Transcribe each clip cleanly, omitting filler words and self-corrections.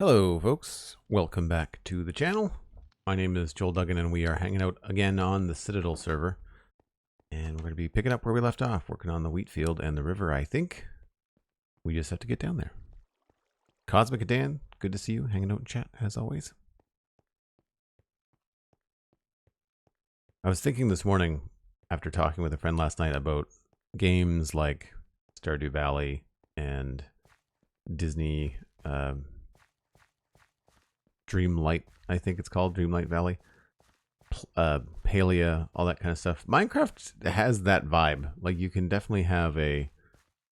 Hello folks, welcome back to the channel. My name is Joel Duggan and we are hanging out again on the Citadel server. And we're going to be picking up where we left off, working on the wheat field and the river, I think. We just have to get down there. Cosmic Dan, good to see you, hanging out in chat as always. I was thinking this morning, after talking with a friend last night, about games like Stardew Valley and Disney Dreamlight, I think it's called, Dreamlight Valley, Palia, all that kind of stuff. Minecraft has that vibe. Like, you can definitely have a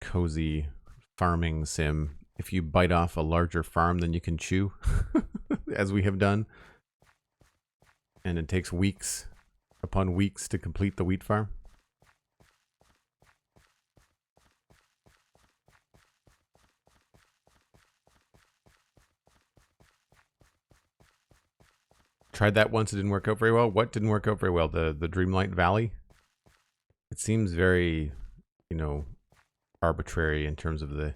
cozy farming sim if you bite off a larger farm than you can chew, as we have done. And it takes weeks upon weeks to complete the wheat farm. Tried that once, it didn't work out very well. What didn't work out very well? The Dreamlight Valley? It seems very, you know, arbitrary in terms of the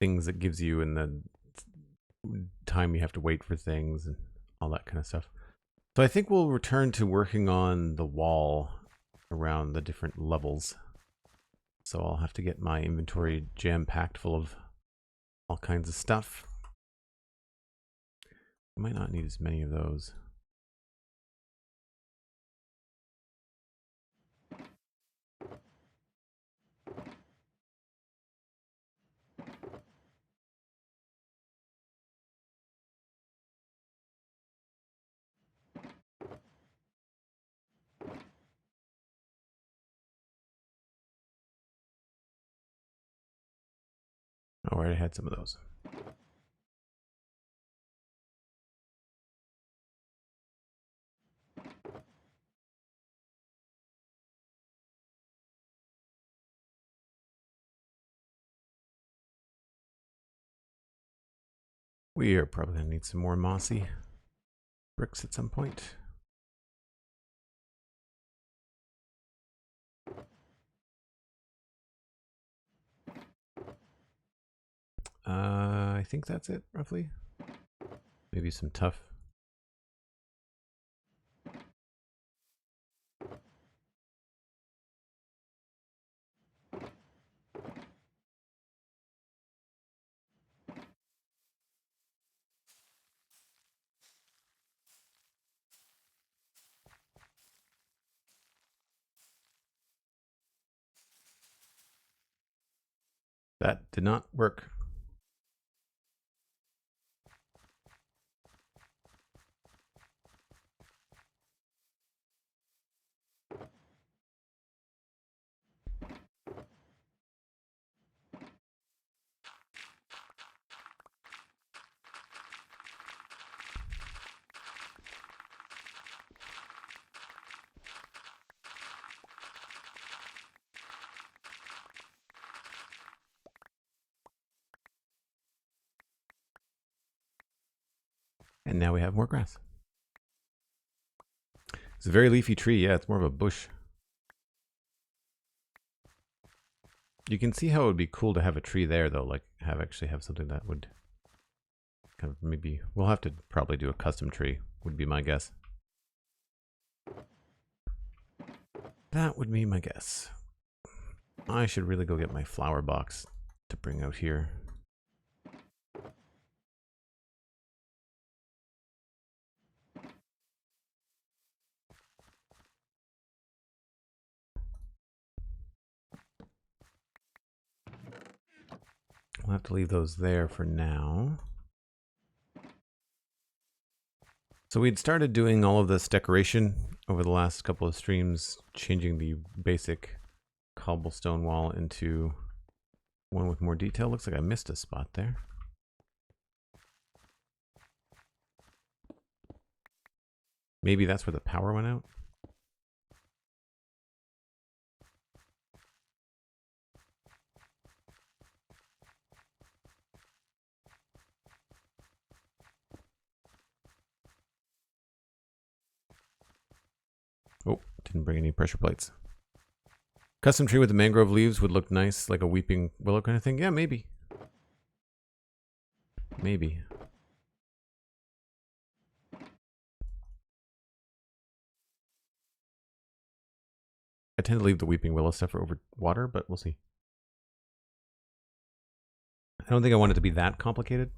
things it gives you and the time you have to wait for things and all that kind of stuff. So I think we'll return to working on the wall around the different levels. So I'll have to get my inventory jam-packed full of all kinds of stuff. I might not need as many of those. Oh, I already had some of those. We are probably going to need some more mossy bricks at some point. I think that's it, roughly. Maybe some tough. That did not work. And now we have more grass. It's a very leafy tree. Yeah, it's more of a bush. You can see how it would be cool to have a tree there, though. Like, actually have something that would kind of maybe... We'll have to probably do a custom tree, would be my guess. That would be my guess. I should really go get my flower box to bring out here. We'll have to leave those there for now. So we'd started doing all of this decoration over the last couple of streams, changing the basic cobblestone wall into one with more detail. Looks like I missed a spot there. Maybe that's where the power went out. Oh, didn't bring any pressure plates. Custom tree with the mangrove leaves would look nice, like a weeping willow kind of thing. Yeah, maybe. Maybe. I tend to leave the weeping willow stuff over water, but we'll see. I don't think I want it to be that complicated.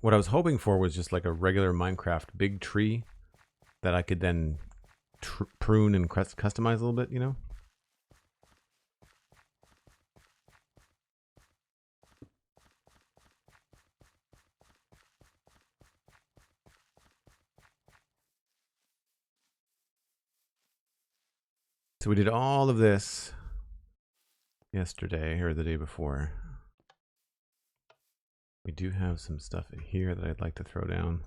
What I was hoping for was just like a regular Minecraft big tree that I could then prune and customize a little bit, you know? So we did all of this yesterday or the day before. We do have some stuff in here that I'd like to throw down.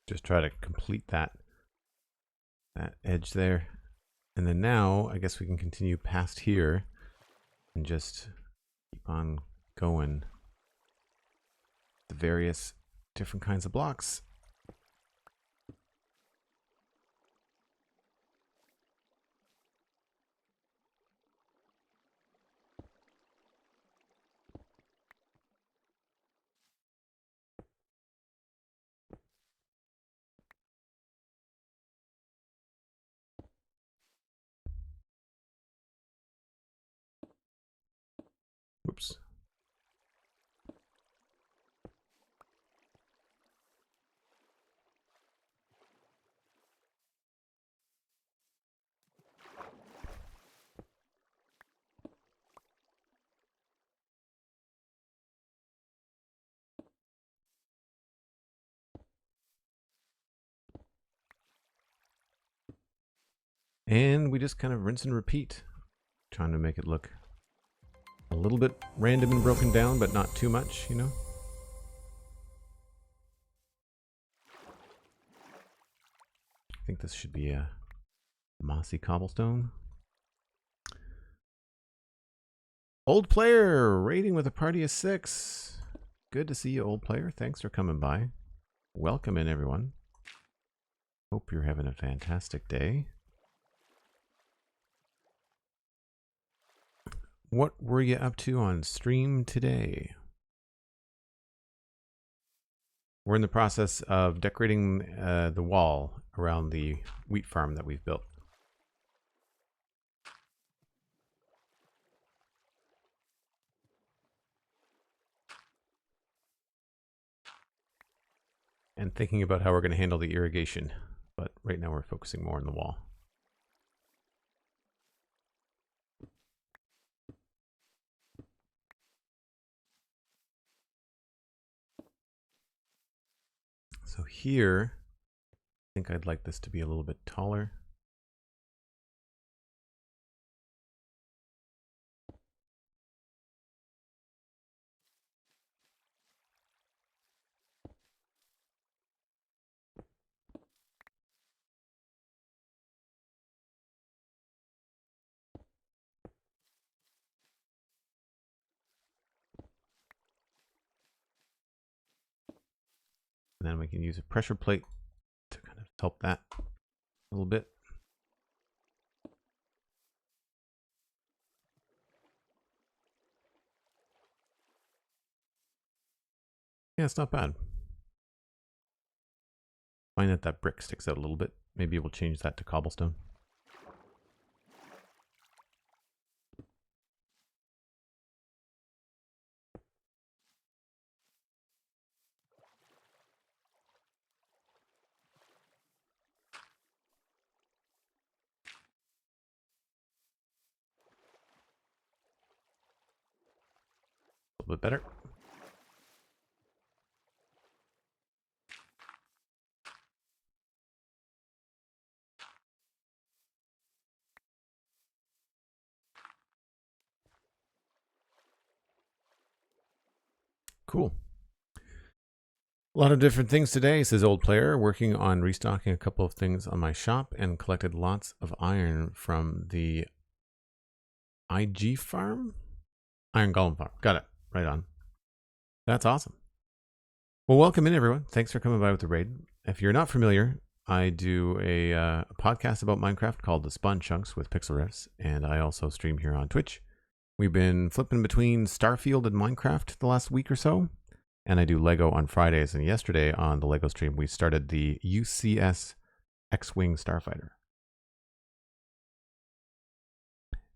Just try to complete that edge there. And then now I guess we can continue past here and just keep on going. The various different kinds of blocks. Whoops. And we just kind of rinse and repeat, trying to make it look a little bit random and broken down, but not too much, you know? I think this should be a mossy cobblestone. Old player, raiding with a party of 6. Good to see you, old player. Thanks for coming by. Welcome in, everyone. Hope you're having a fantastic day. What were you up to on stream today? We're in the process of decorating the wall around the wheat farm that we've built. And thinking about how we're going to handle the irrigation. But right now we're focusing more on the wall. So here, I think I'd like this to be a little bit taller. And then we can use a pressure plate to kind of help that a little bit. Yeah, it's not bad. Find that that brick sticks out a little bit. Maybe we'll change that to cobblestone. A little bit better. Cool. A lot of different things today, says Old Player, working on restocking a couple of things on my shop and collected lots of iron from the IG farm? Iron Golem farm. Got it. Right on. That's awesome. Well, welcome in, everyone. Thanks for coming by with the raid. If you're not familiar, I do a podcast about Minecraft called The Spawn Chunks with Pixel Riffs, and I also stream here on Twitch. We've been flipping between Starfield and Minecraft the last week or so, and I do Lego on Fridays. And yesterday on the Lego stream, we started the UCS X-Wing Starfighter.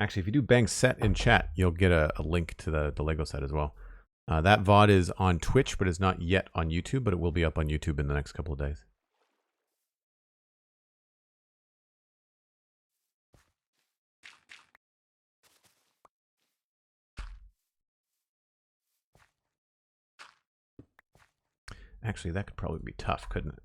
Actually, if you do bang set in chat, you'll get a link to the Lego set as well. That VOD is on Twitch, but is not yet on YouTube, but it will be up on YouTube in the next couple of days. Actually, that could probably be tough, couldn't it?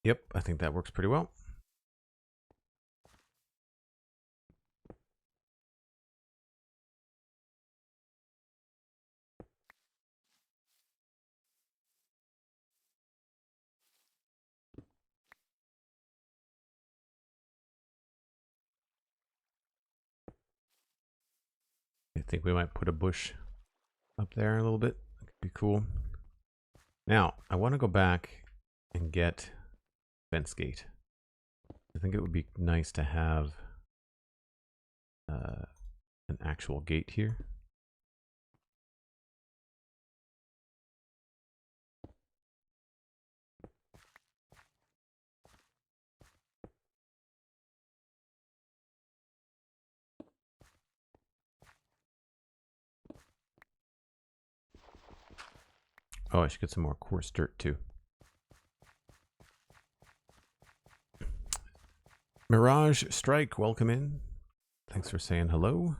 Yep, I think that works pretty well. I think we might put a bush up there a little bit. That could be cool. Now, I want to go back and get fence gate. I think it would be nice to have an actual gate here. Oh, I should get some more coarse dirt too. Mirage Strike, welcome in. Thanks for saying hello.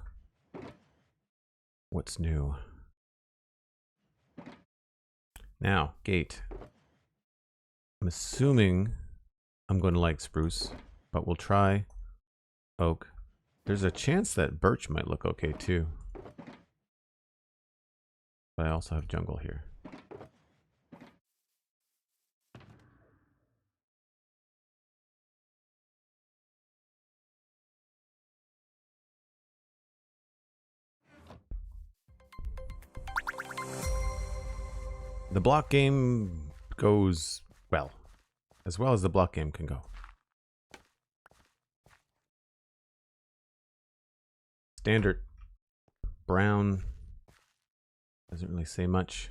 What's new? Now, gate. I'm assuming I'm going to like spruce, but we'll try oak. There's a chance that birch might look okay too. But I also have jungle here. The block game goes well as the block game can go. Standard brown doesn't really say much.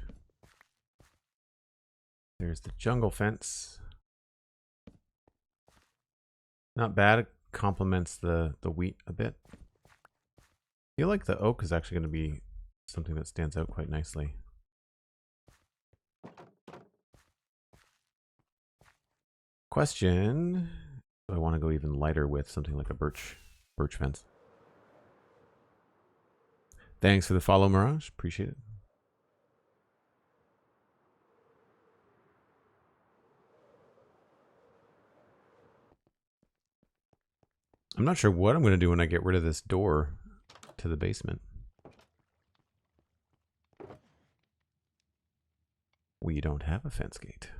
There's the jungle fence. Not bad. It complements the wheat a bit. I feel like the oak is actually going to be something that stands out quite nicely. Question: do I want to go even lighter with something like a birch fence? Thanks for the follow, Mirage. Appreciate it. I'm not sure what I'm going to do when I get rid of this door to the basement. We don't have a fence gate.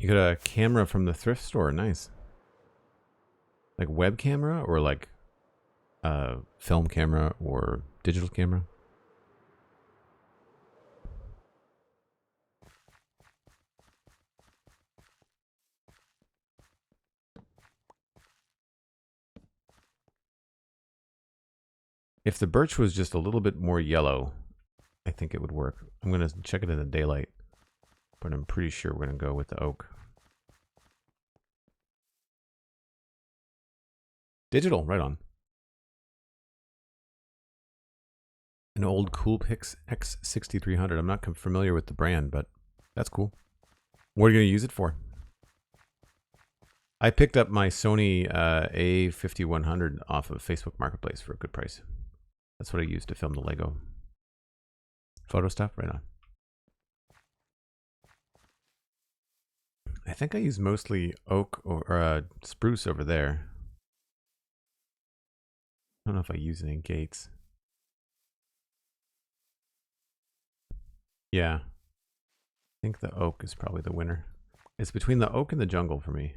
You got a camera from the thrift store. Nice. Like web camera or like film camera or digital camera? If the birch was just a little bit more yellow, I think it would work. I'm going to check it in the daylight, but I'm pretty sure we're going to go with the oak. Digital, right on. An old Coolpix X6300. I'm not familiar with the brand, but that's cool. What are you going to use it for? I picked up my Sony A5100 off of Facebook Marketplace for a good price. That's what I used to film the Lego photo stuff. Right on. I think I use mostly oak or spruce over there. I don't know if I use any gates. Yeah. I think the oak is probably the winner. It's between the oak and the jungle for me.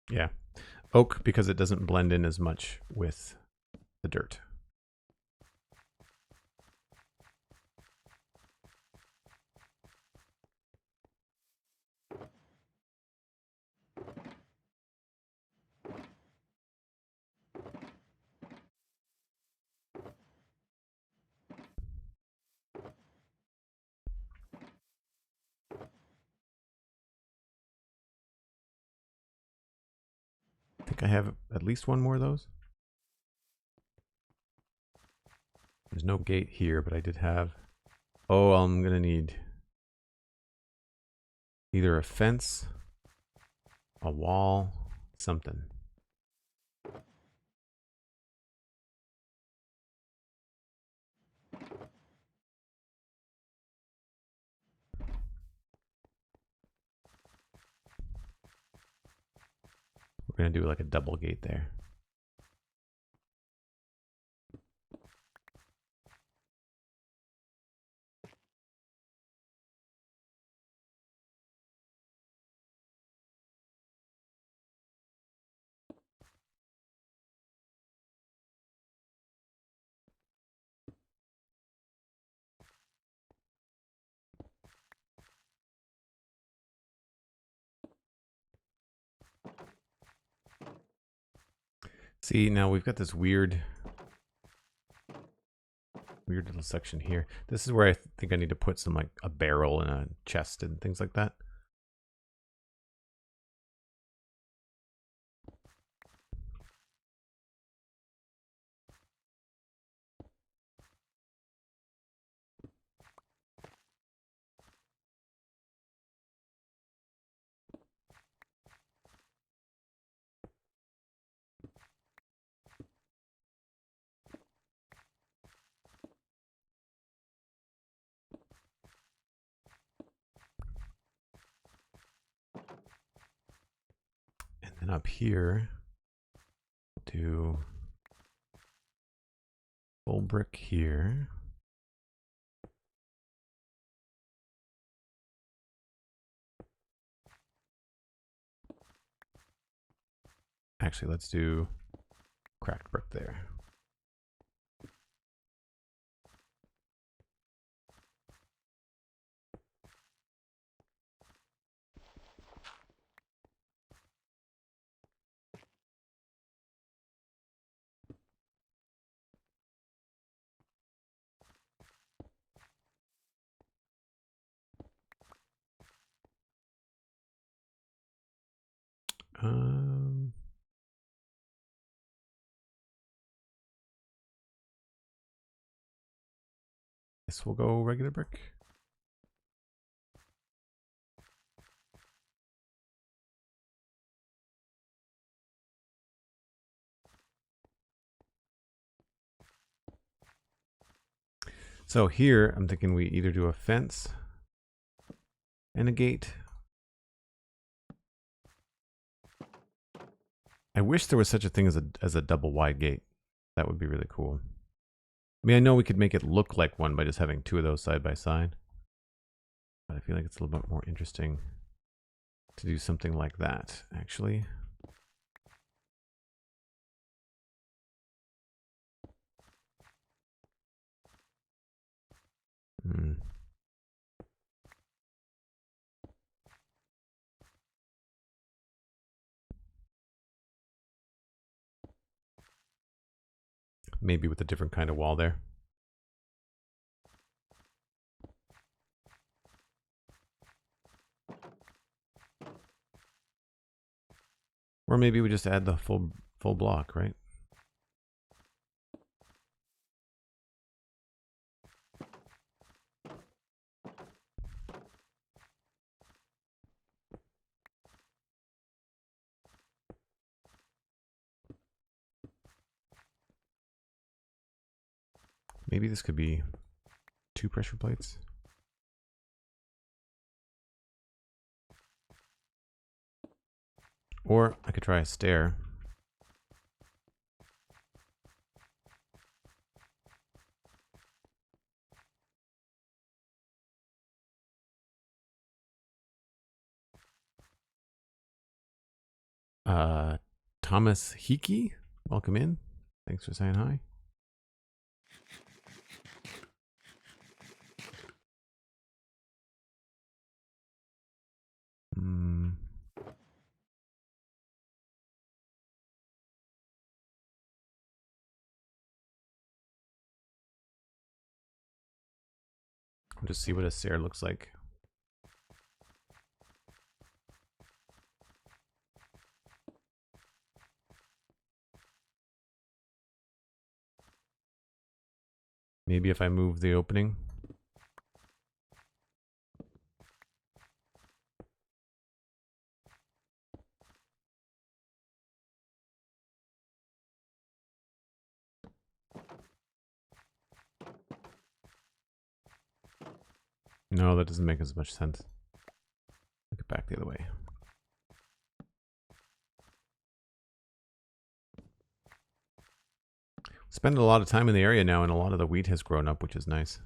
Yeah. Oak because it doesn't blend in as much with the dirt. I think I have at least one more of those. There's no gate here, but I did have... Oh, I'm going to need either a fence, a wall, something. We're going to do like a double gate there. See, now we've got this weird little section here. This is where I think I need to put some, like a barrel and a chest and things like that. And up here, do full brick here. Actually, let's do cracked brick there. Guess we'll go regular brick. So here, I'm thinking we either do a fence and a gate. I wish there was such a thing as a double wide gate. That would be really cool. I mean, I know we could make it look like one by just having two of those side by side. But I feel like it's a little bit more interesting to do something like that, actually. Hmm. Maybe with a different kind of wall there. Or maybe we just add the full block, right? Maybe this could be 2 pressure plates. Or I could try a stair. Thomas Hiki, welcome in. Thanks for saying hi. I'll just see what a stair looks like. Maybe if I move the opening. No, that doesn't make as much sense. Look it back the other way. Spending a lot of time in the area now, and a lot of the wheat has grown up, which is nice.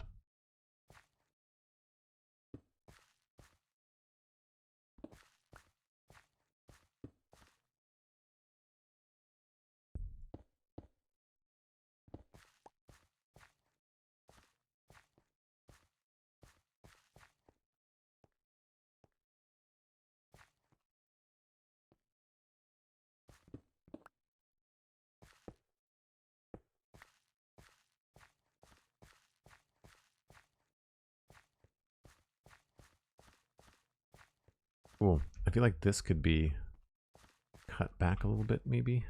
Cool. I feel like this could be cut back a little bit, maybe.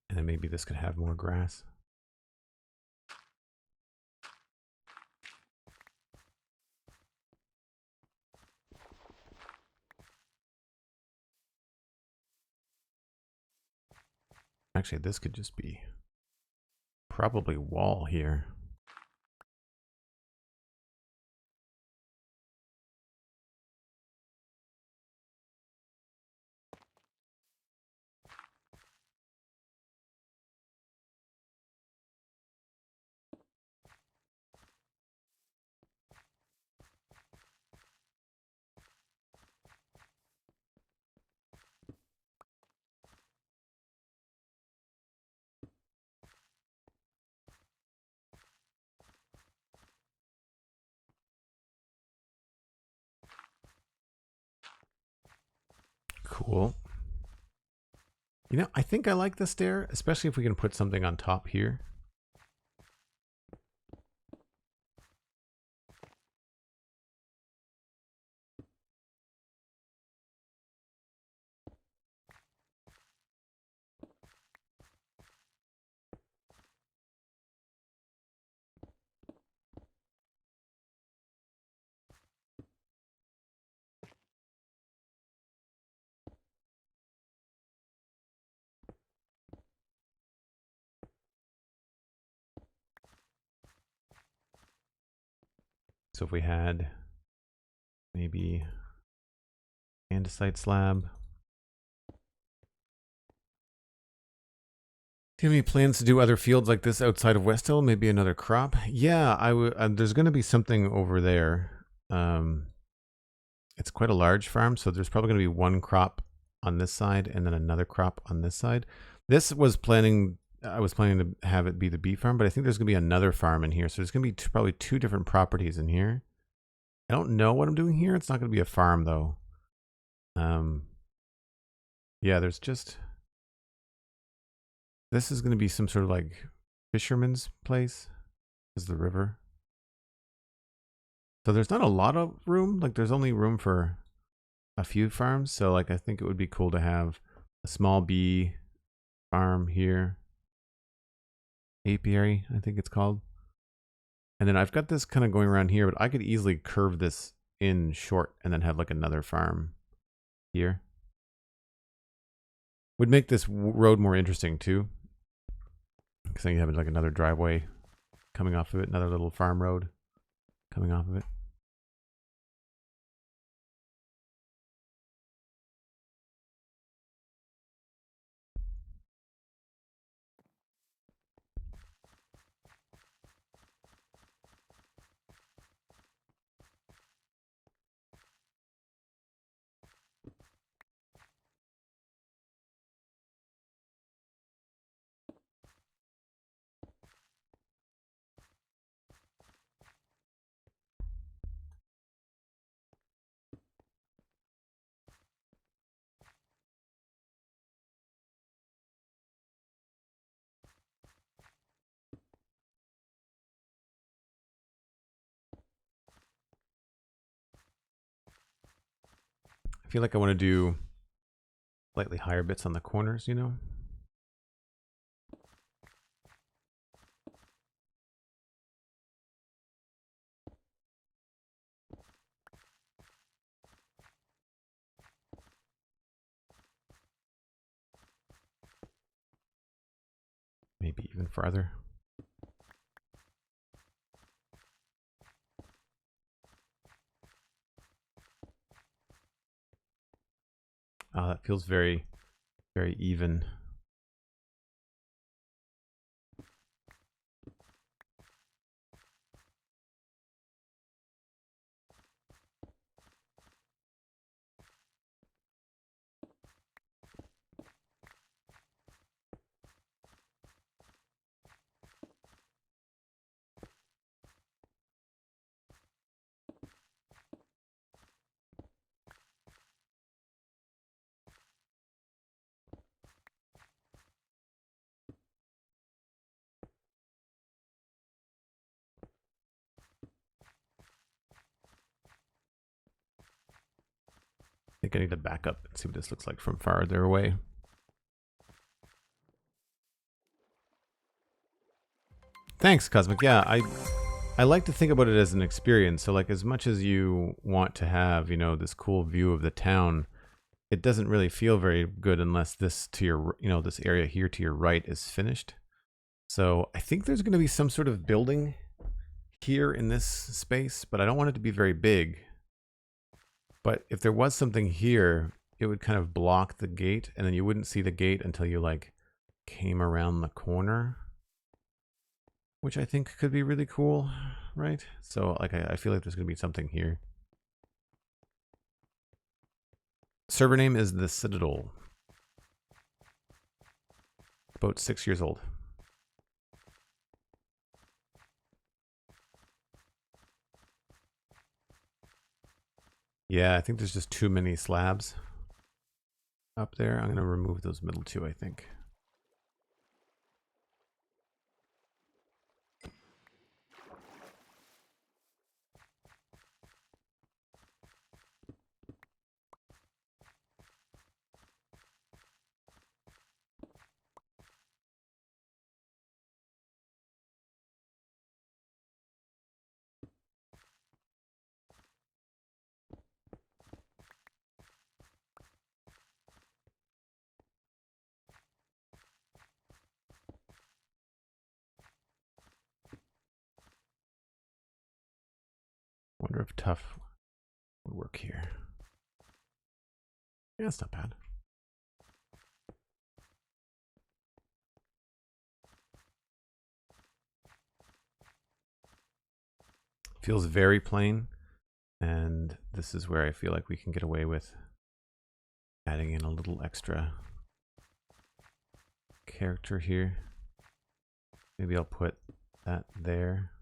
And then maybe this could have more grass. Actually, this could just be probably wall here. Cool. You know, I think I like the stair, especially if we can put something on top here. So if we had maybe andesite slab. Do you have any plans to do other fields like this outside of West Hill? Maybe another crop? Yeah, I would. There's going to be something over there. It's quite a large farm, so there's probably going to be one crop on this side and then another crop on this side. This was planning. I was planning to have it be the bee farm, but I think there's going to be another farm in here. So there's going to be probably two different properties in here. I don't know what I'm doing here. It's not going to be a farm though. Yeah, there's just. This is going to be some sort of like fisherman's place. This is the river. So there's not a lot of room. Like there's only room for a few farms. So like I think it would be cool to have a small bee farm here. Apiary, I think it's called. And then I've got this kind of going around here, but I could easily curve this in short and then have like another farm here. Would make this road more interesting too. Because then you have like another driveway coming off of it, another little farm road coming off of it. I feel like I want to do slightly higher bits on the corners, you know? Maybe even farther. Oh, that feels very, very even. I think I need to back up and see what this looks like from farther away. Thanks, Cosmic. Yeah, I like to think about it as an experience. So like as much as you want to have, you know, this cool view of the town, it doesn't really feel very good unless this to your, you know, this area here to your right is finished. So I think there's going to be some sort of building here in this space, but I don't want it to be very big. But if there was something here, it would kind of block the gate, and then you wouldn't see the gate until you like came around the corner, which I think could be really cool, right? So like I feel like there's going to be something here. Server name is the Citadel. About 6 years old. Yeah, I think there's just too many slabs up there. I'm going to remove those middle two, I think. wonder if tough would work here. Yeah, it's not bad. Feels very plain, and this is where I feel like we can get away with adding in a little extra character here. Maybe I'll put that there.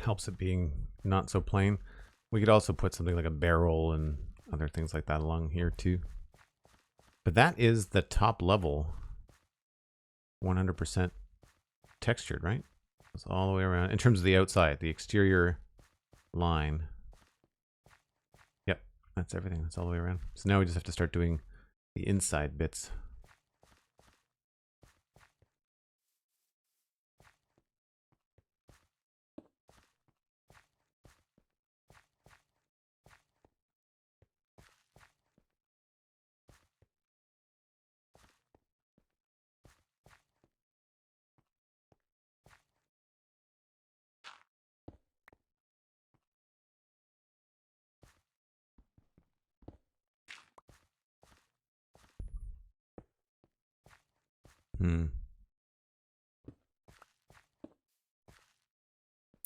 Helps it being not so plain. We could also put something like a barrel and other things like that along here too. But that is the top level, 100% textured, right? It's all the way around. In terms of the outside, the exterior line. Yep, that's everything. That's all the way around. So now we just have to start doing the inside bits.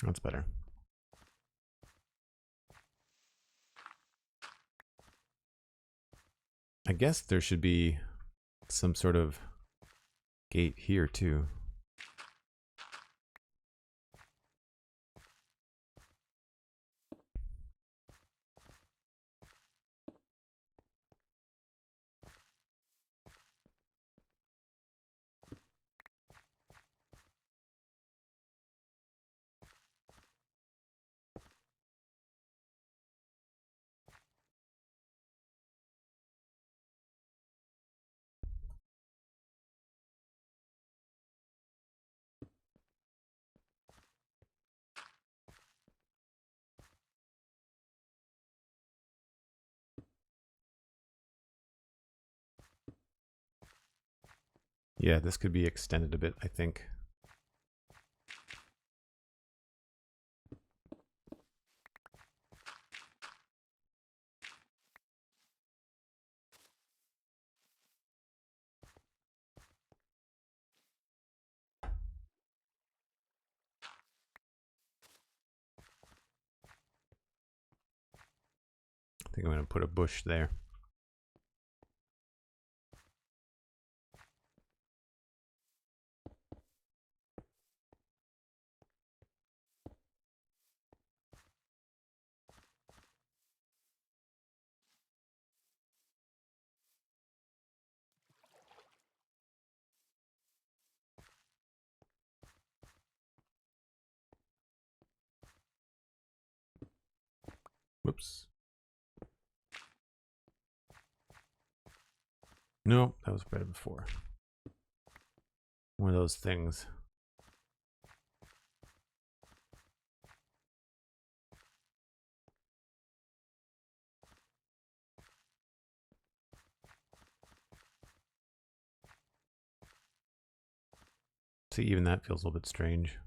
That's better. I guess there should be some sort of gate here too. Yeah, this could be extended a bit, I think. I think I'm going to put a bush there. Whoops. No, that was better before. One of those things. See, even that feels a little bit strange.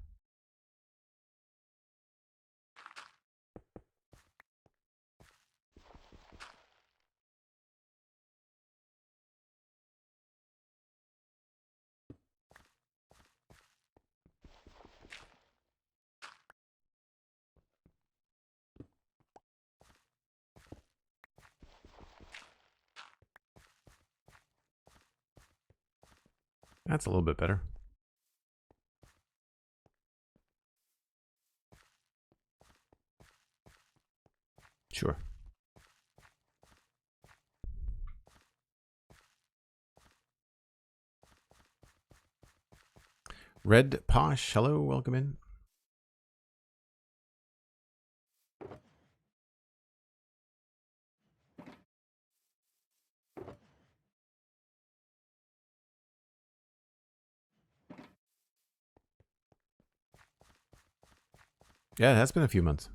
That's a little bit better. Sure. Red Posh, hello, welcome in. Yeah, it has been a few months.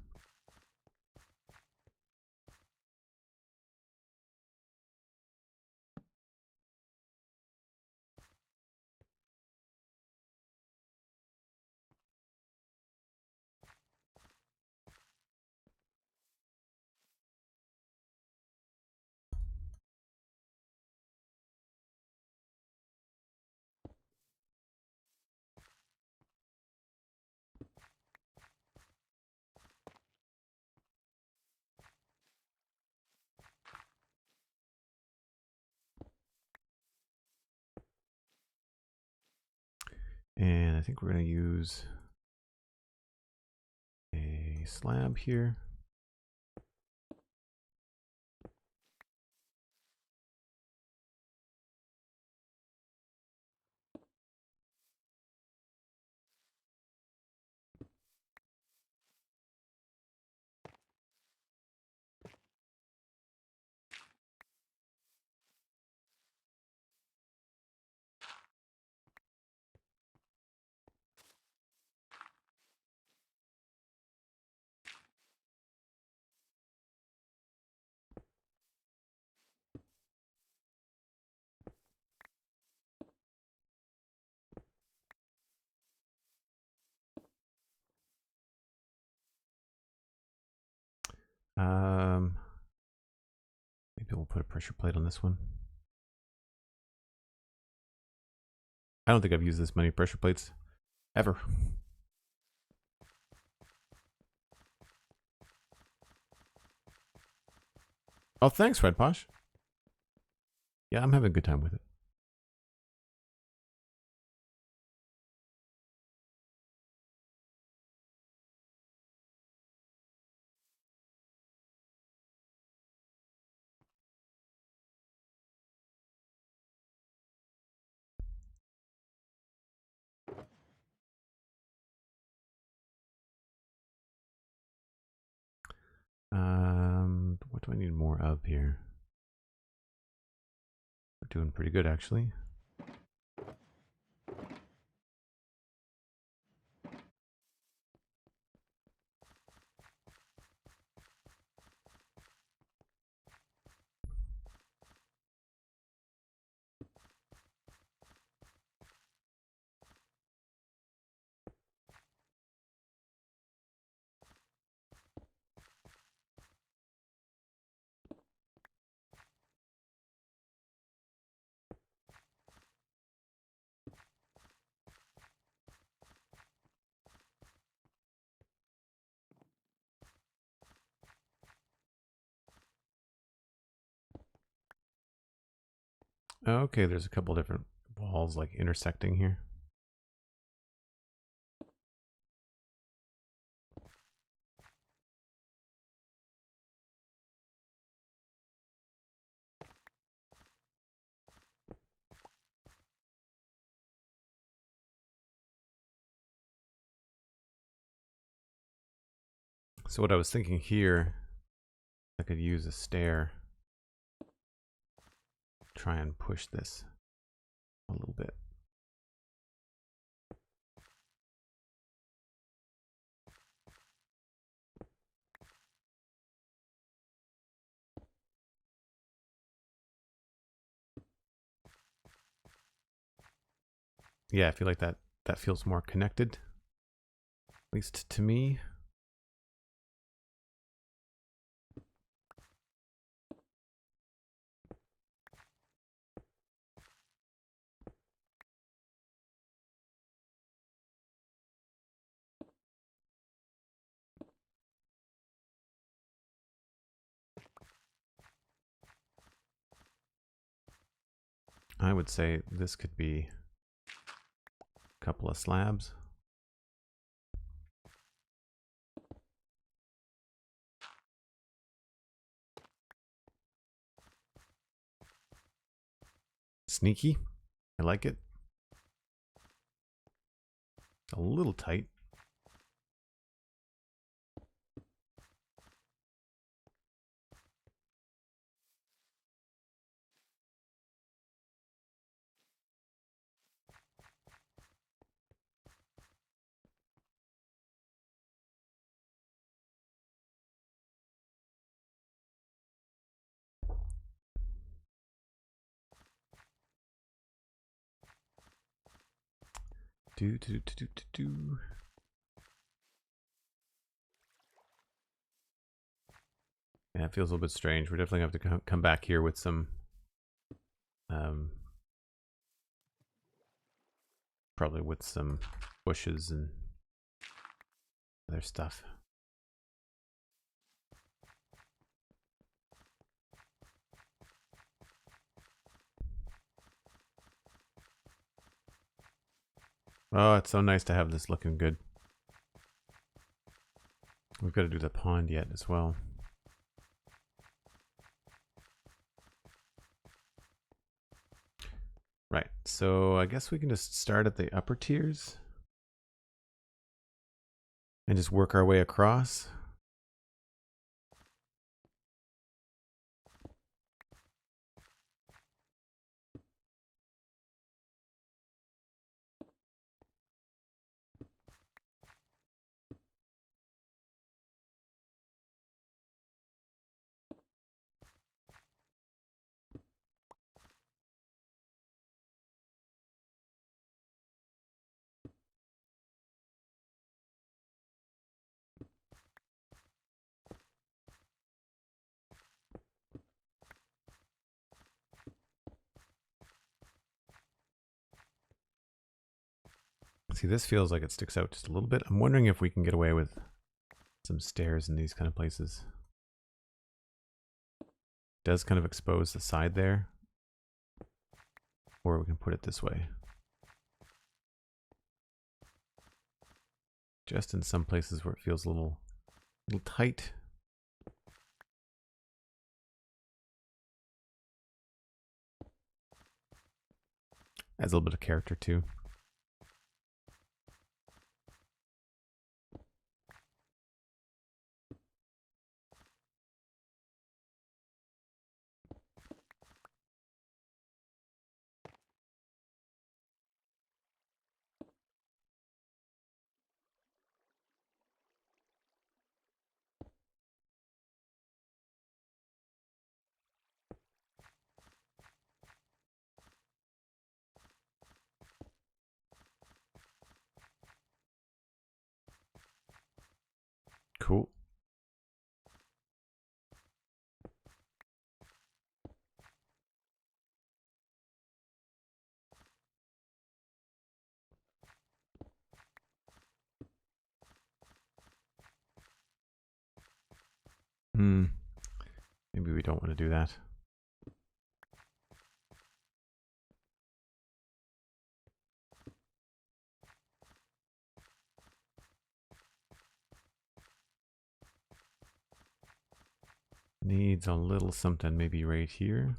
And I think we're going to use a slab here. Maybe we'll put a pressure plate on this one. I don't think I've used this many pressure plates ever. Oh, thanks, Red Posh. Yeah, I'm having a good time with it. What do I need more of here? We're doing pretty good, actually. Okay, there's a couple different walls like intersecting here. So what I was thinking here, I could use a stair, try and push this a little bit. Yeah, I feel like that feels more connected, at least to me. I would say this could be a couple of slabs. Sneaky. I like it. A little tight. Yeah, it feels a little bit strange. We're definitely going to have to come back here with some probably with some bushes and other stuff. Oh, it's so nice to have this looking good. We've got to do the pond yet as well. Right, so I guess we can just start at the upper tiers and just work our way across. See, this feels like it sticks out just a little bit. I'm wondering if we can get away with some stairs in these kind of places. Does kind of expose the side there. Or we can put it this way. Just in some places where it feels a little tight. Adds a little bit of character too. Cool. Maybe we don't want to do that. Needs a little something maybe right here.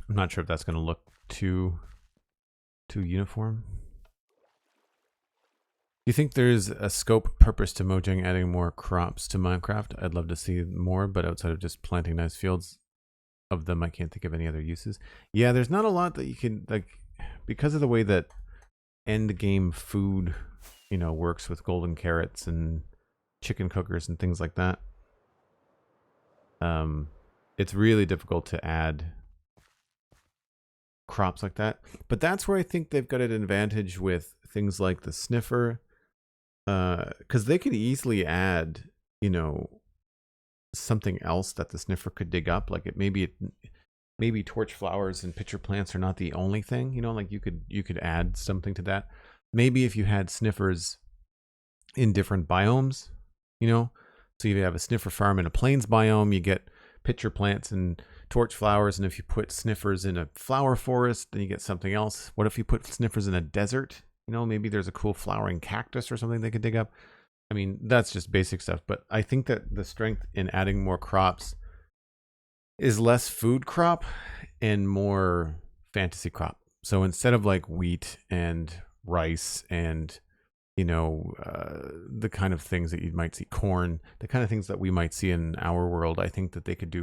I'm not sure if that's going to look too uniform. Do you think there's a scope purpose to Mojang adding more crops to Minecraft? I'd love to see more, but outside of just planting nice fields of them, I can't think of any other uses. Yeah, there's not a lot that you can, like, because of the way that end game food, you know, works with golden carrots and chicken cookers and things like that. It's really difficult to add crops like that. But that's where I think they've got an advantage with things like the sniffer. Because they could easily add, you know, something else that the sniffer could dig up. Like maybe torch flowers and pitcher plants are not the only thing, you know, like you could add something to that. Maybe if you had sniffers in different biomes, you know, so if you have a sniffer farm in a plains biome, you get pitcher plants and torch flowers, and if you put sniffers in a flower forest, then you get something else. What if you put sniffers in a desert? You know, maybe there's a cool flowering cactus or something they could dig up. I mean, that's just basic stuff, but I think that the strength in adding more crops is less food crop and more fantasy crop. So instead of like wheat and rice and, you know, the kind of things that you might see, corn, the kind of things that we might see in our world, I think that they could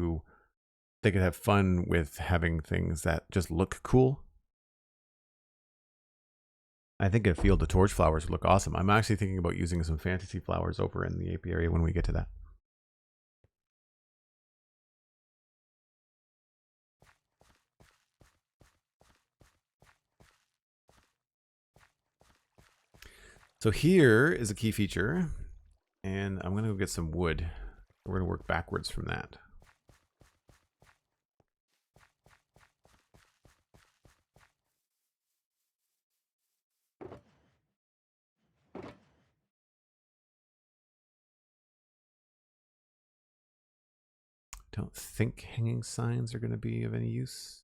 have fun with having things that just look cool. I think a field of torch flowers would look awesome. I'm actually thinking about using some fantasy flowers over in the apiary when we get to that. So here is a key feature, and I'm going to go get some wood. We're going to work backwards from that. Don't think hanging signs are going to be of any use.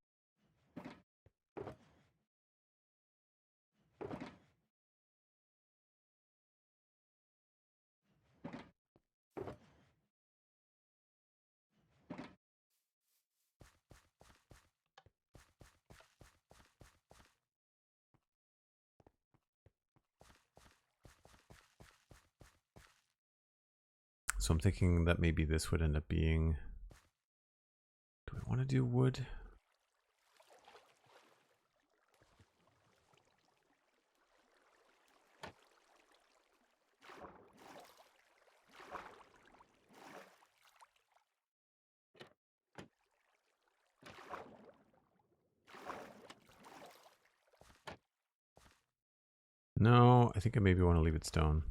So I'm thinking that maybe this would end up being... Do I want to do wood? No, I think I maybe want to leave it stone.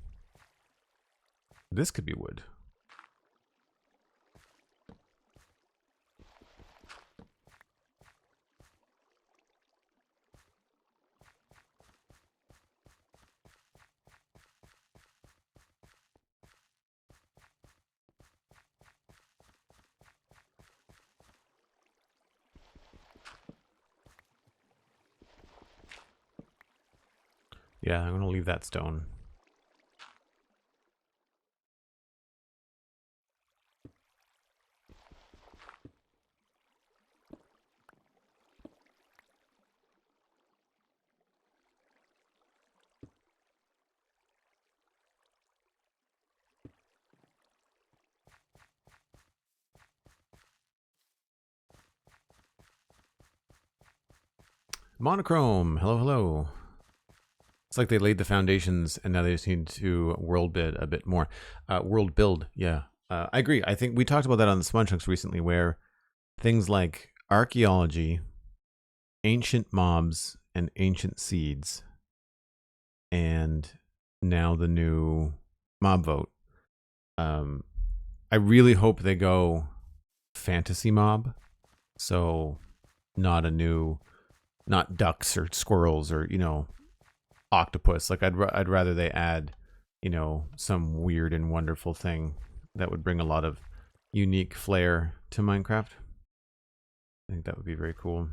This could be wood. Yeah, I'm going to leave that stone. Monochrome, hello, hello. It's like they laid the foundations and now they just need to world build a bit more. World build, yeah. I agree. I think we talked about that on the Sponge Chunks recently, where things like archaeology, ancient mobs, and ancient seeds, and now the new mob vote. I really hope they go fantasy mob, so not ducks or squirrels or, you know, octopus. Like I'd rather they add, you know, some weird and wonderful thing that would bring a lot of unique flair to Minecraft. I think that would be very cool.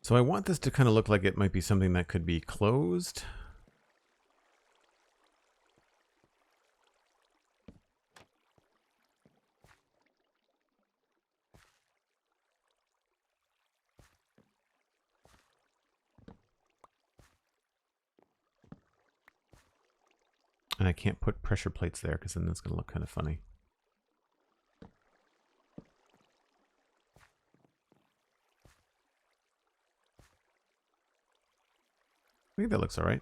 So I want this to kind of look like it might be something that could be closed. And I can't put pressure plates there because then that's going to look kind of funny. I think that looks all right.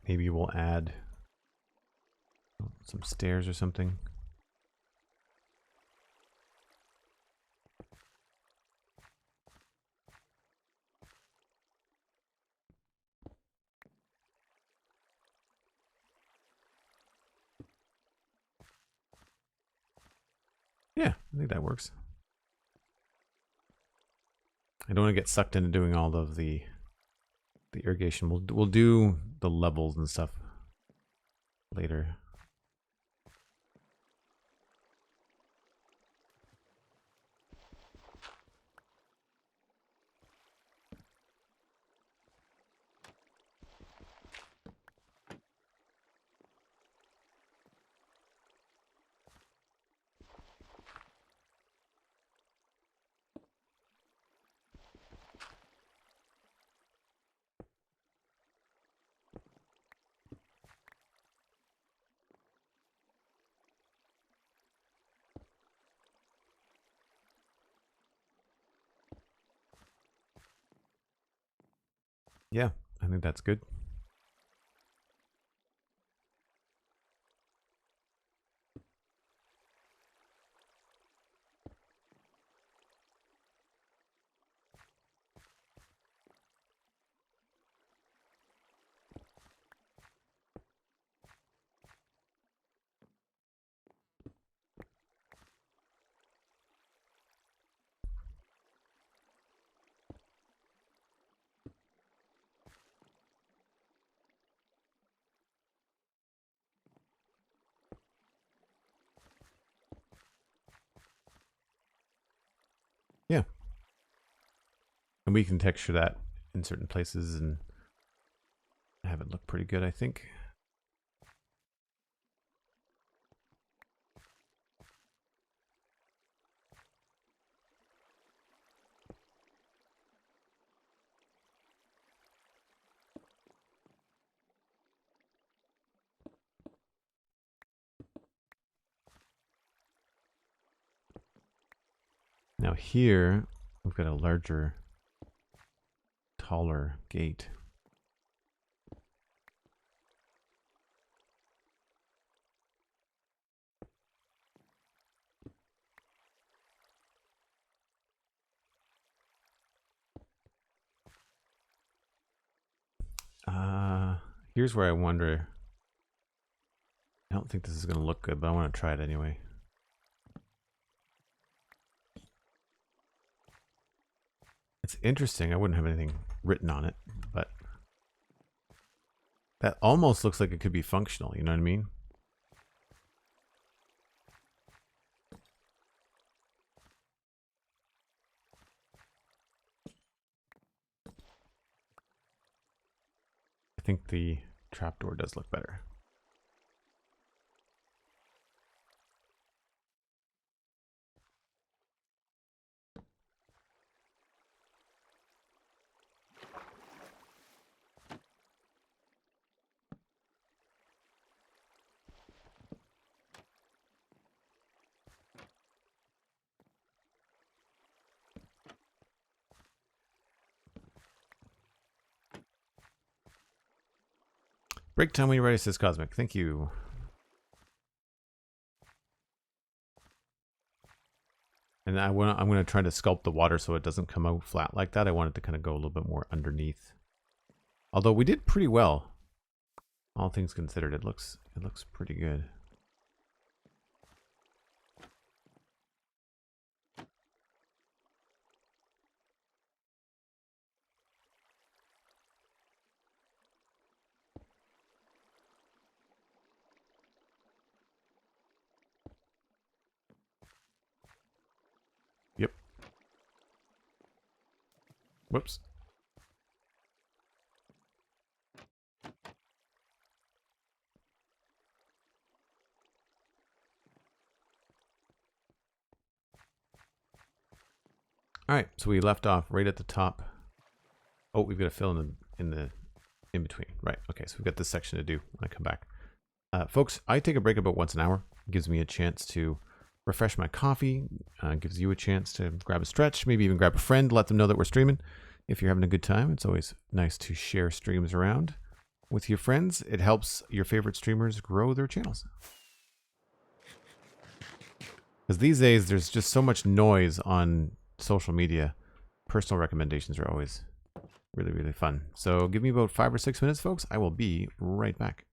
Maybe we'll add some stairs or something. Yeah, I think that works. I don't want to get sucked into doing all of the irrigation. We'll do the levels and stuff later. Yeah, I think that's good. Yeah. And we can texture that in certain places and have it look pretty good, I think. Now here, we've got a larger, taller gate. Here's where I wonder. I don't think this is going to look good, but I want to try it anyway. It's interesting. I wouldn't have anything written on it, but that almost looks like it could be functional. You know what I mean? I think the trapdoor does look better. Break time when you're ready, says Cosmic. Thank you. And I'm going to try to sculpt the water so it doesn't come out flat like that. I want it to kind of go a little bit more underneath. Although we did pretty well, all things considered. It looks pretty good. Yep. Whoops. All right, so we left off right at the top. Oh, we've got to fill in between. Right. Okay, so we've got this section to do when I come back. Folks, I take a break about once an hour. It gives me a chance to refresh my coffee. Gives you a chance to grab a stretch, maybe even grab a friend, let them know that we're streaming. If you're having a good time, it's always nice to share streams around with your friends. It helps your favorite streamers grow their channels. Because these days, there's just so much noise on social media. Personal recommendations are always really, really fun. So give me about 5 or 6 minutes, folks. I will be right back.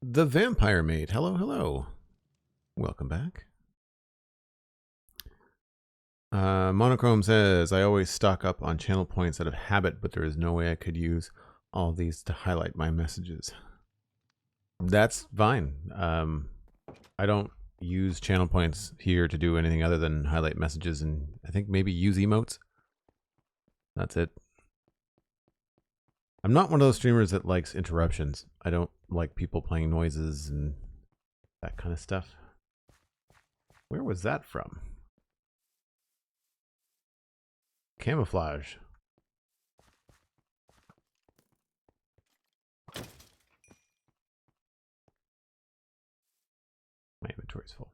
The Vampire Mate. Hello, hello. Welcome back. Monochrome says, I always stock up on channel points out of habit, but there is no way I could use all of these to highlight my messages. That's fine. I don't use channel points here to do anything other than highlight messages and I think maybe use emotes. That's it. I'm not one of those streamers that likes interruptions. I don't like people playing noises and that kind of stuff. Where was that from? Camouflage. My inventory's full.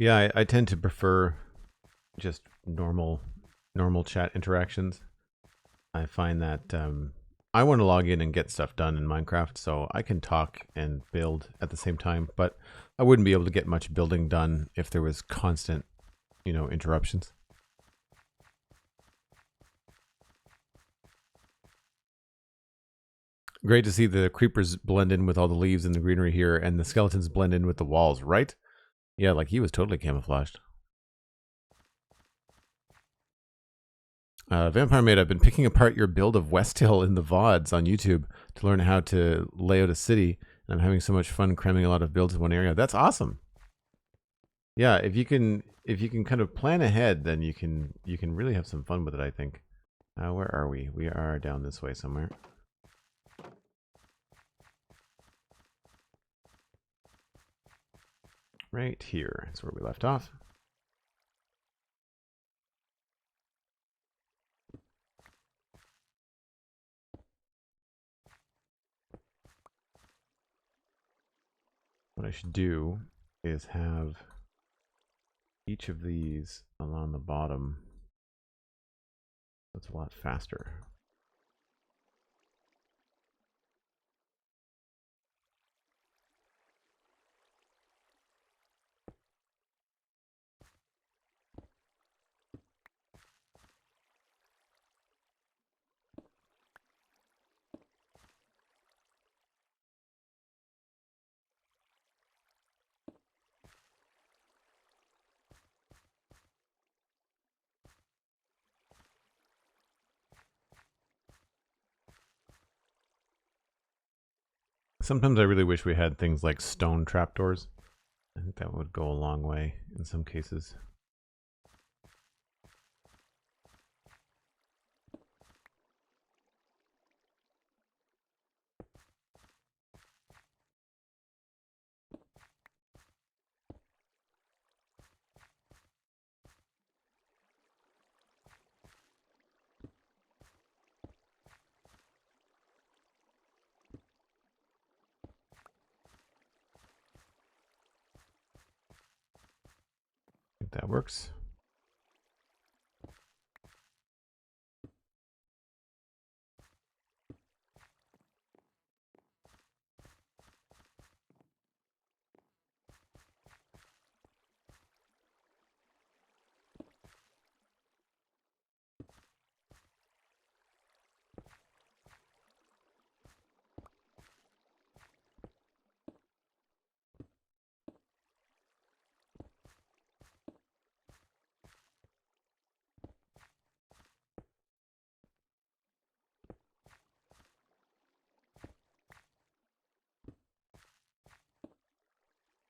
Yeah, I tend to prefer just normal chat interactions. I find that I want to log in and get stuff done in Minecraft, so I can talk and build at the same time, but I wouldn't be able to get much building done if there was constant, interruptions. Great to see the creepers blend in with all the leaves and the greenery here, and the skeletons blend in with the walls, right? Yeah, like he was totally camouflaged. Vampire Mate, I've been picking apart your build of West Hill in the VODs on YouTube to learn how to lay out a city, and I'm having so much fun cramming a lot of builds in one area. That's awesome. Yeah, if you can kind of plan ahead, then you can really have some fun with it, I think. Where are we? We are down this way somewhere. Right here. That's where we left off. What I should do is have each of these along the bottom. That's a lot faster. Sometimes I really wish we had things like stone trapdoors. I think that would go a long way in some cases. I think that works.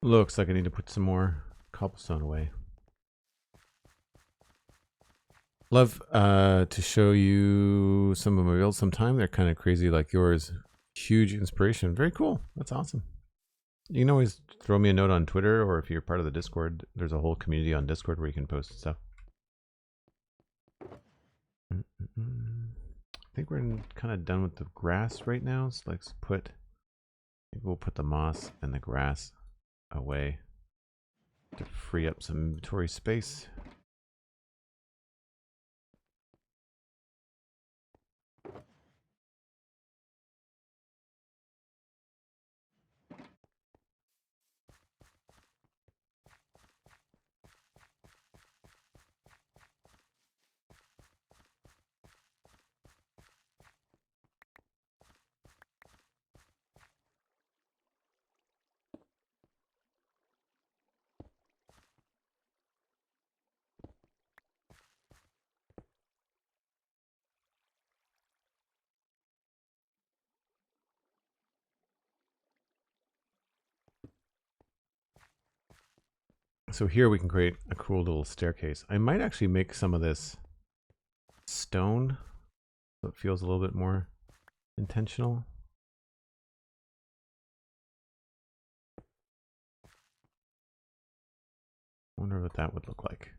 Looks like I need to put some more cobblestone away. Love to show you some of my builds sometime. They're kind of crazy like yours. Huge inspiration. Very cool. That's awesome. You can always throw me a note on Twitter, or if you're part of the Discord, there's a whole community on Discord where you can post stuff. I think we're kind of done with the grass right now. So let's maybe we'll put the moss and the grass away to free up some inventory space. So here we can create a cool little staircase. I might actually make some of this stone so it feels a little bit more intentional. I wonder what that would look like.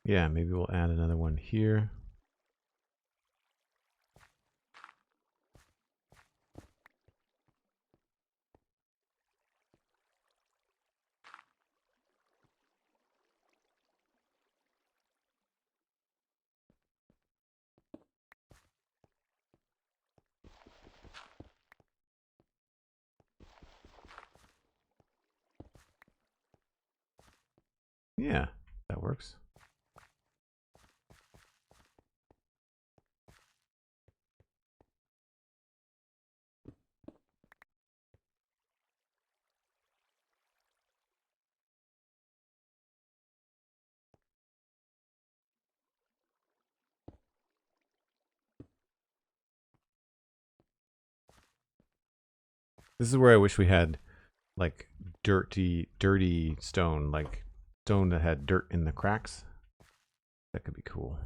Yeah, maybe we'll add another one here. Yeah, that works. This is where I wish we had like dirty stone, like stone that had dirt in the cracks. That could be cool.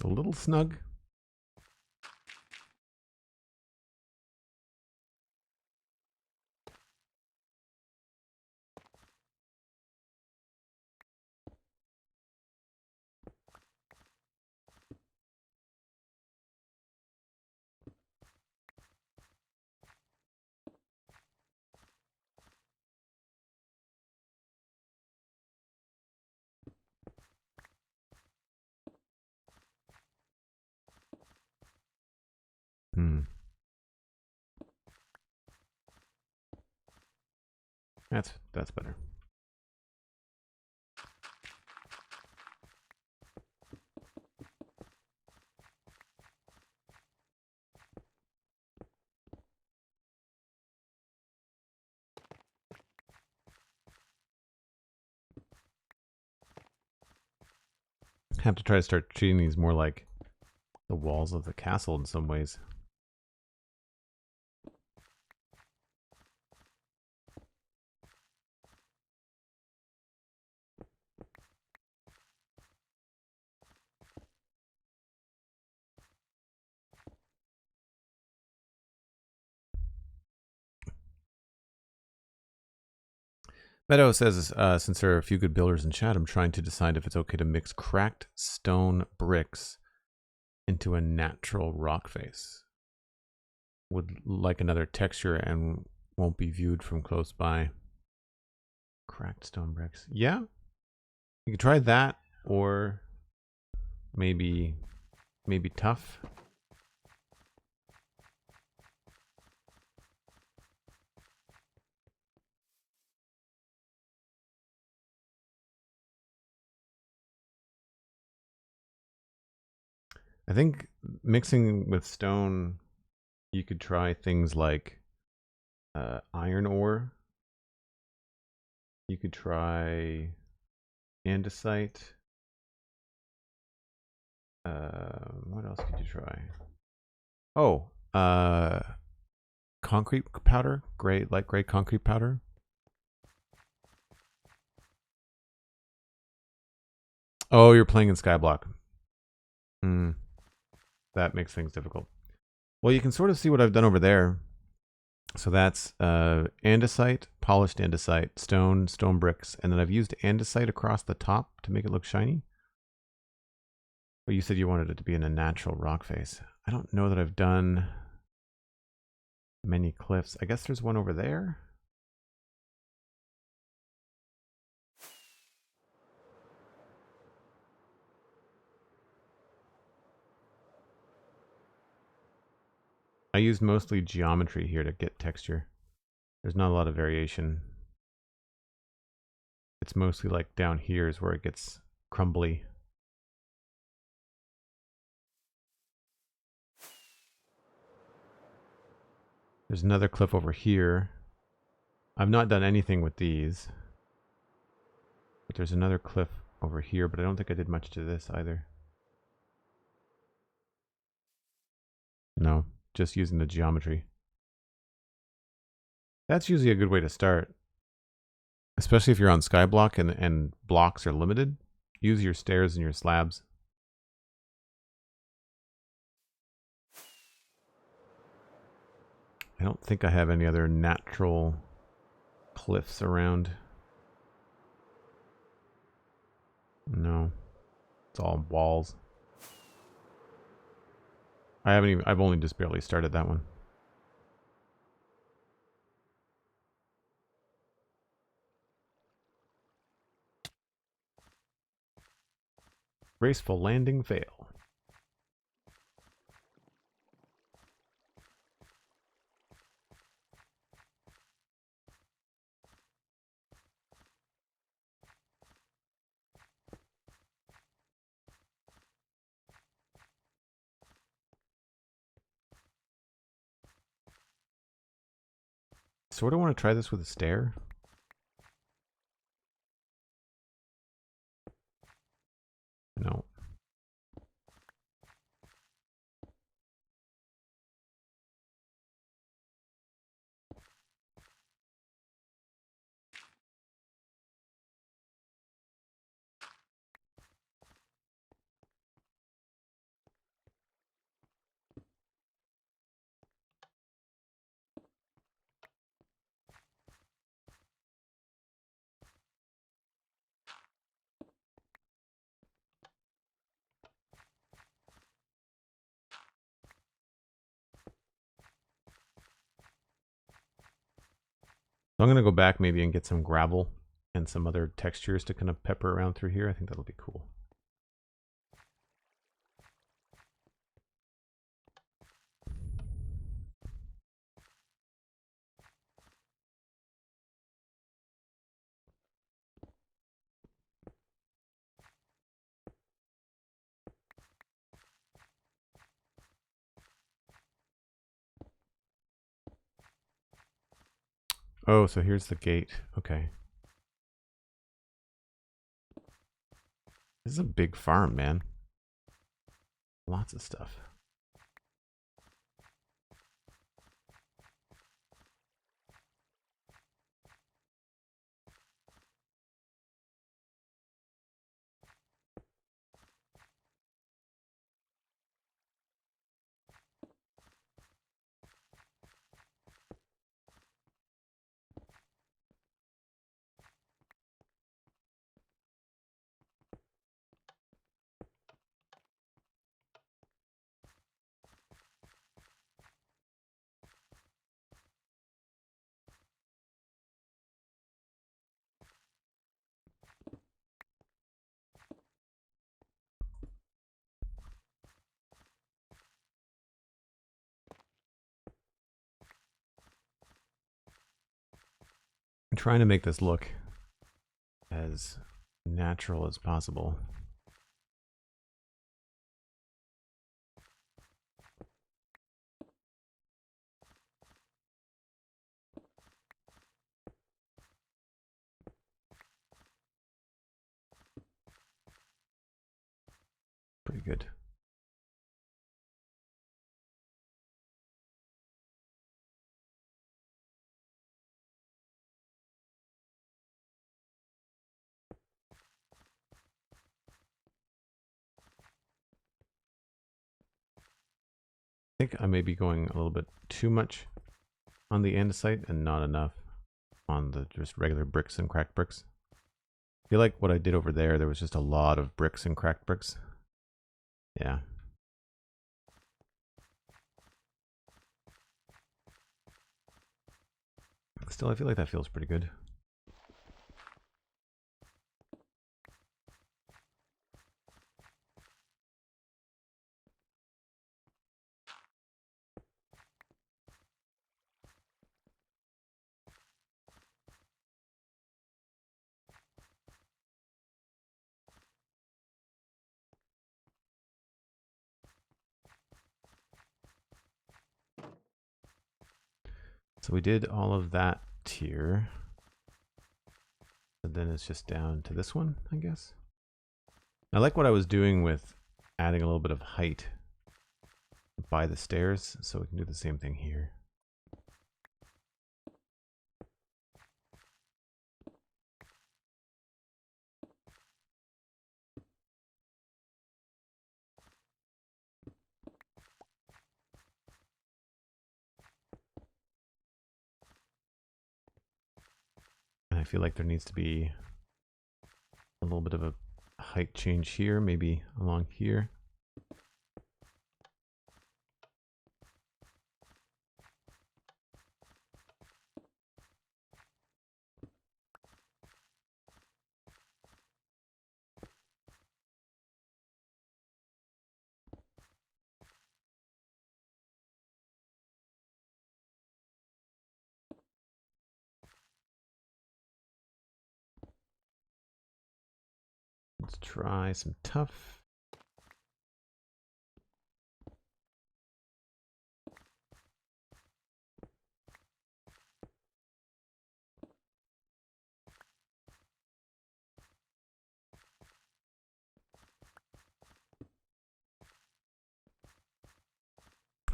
A little snug. Hmm. That's better. Have to try to start treating these more like the walls of the castle in some ways. Meadow says, since there are a few good builders in chat, I'm trying to decide if it's okay to mix cracked stone bricks into a natural rock face. Would like another texture and won't be viewed from close by. Cracked stone bricks. Yeah, you could try that, or maybe tough. I think mixing with stone, you could try things like iron ore. You could try andesite. What else could you try? Oh, concrete powder, light gray concrete powder. Oh, you're playing in Skyblock. That makes things difficult. Well, you can sort of see what I've done over there. So that's andesite, polished andesite, stone bricks, and then I've used andesite across the top to make it look shiny. But you said you wanted it to be in a natural rock face. I don't know that I've done many cliffs. I guess there's one over there. I used mostly geometry here to get texture. There's not a lot of variation. It's mostly like down here is where it gets crumbly. There's another cliff over here. I've not done anything with these. But there's another cliff over here, but I don't think I did much to this either. No, just using the geometry. That's usually a good way to start. Especially if you're on Skyblock and blocks are limited. Use your stairs and your slabs. I don't think I have any other natural cliffs around. No. It's all walls. I've only just barely started that one. Graceful landing fail. Sort of want to try this with a stair. No. So I'm going to go back maybe and get some gravel and some other textures to kind of pepper around through here. I think that'll be cool. Oh, so here's the gate. Okay. This is a big farm, man. Lots of stuff. I'm trying to make this look as natural as possible. pretty good. I think I may be going a little bit too much on the andesite and not enough on the just regular bricks and cracked bricks. I feel like what I did over there was just a lot of bricks and cracked bricks. Yeah. Still, I feel like that feels pretty good. So we did all of that tier. And then it's just down to this one, I guess. I like what I was doing with adding a little bit of height by the stairs, so we can do the same thing here. And I feel like there needs to be a little bit of a height change here, maybe along here. Let's try some tough.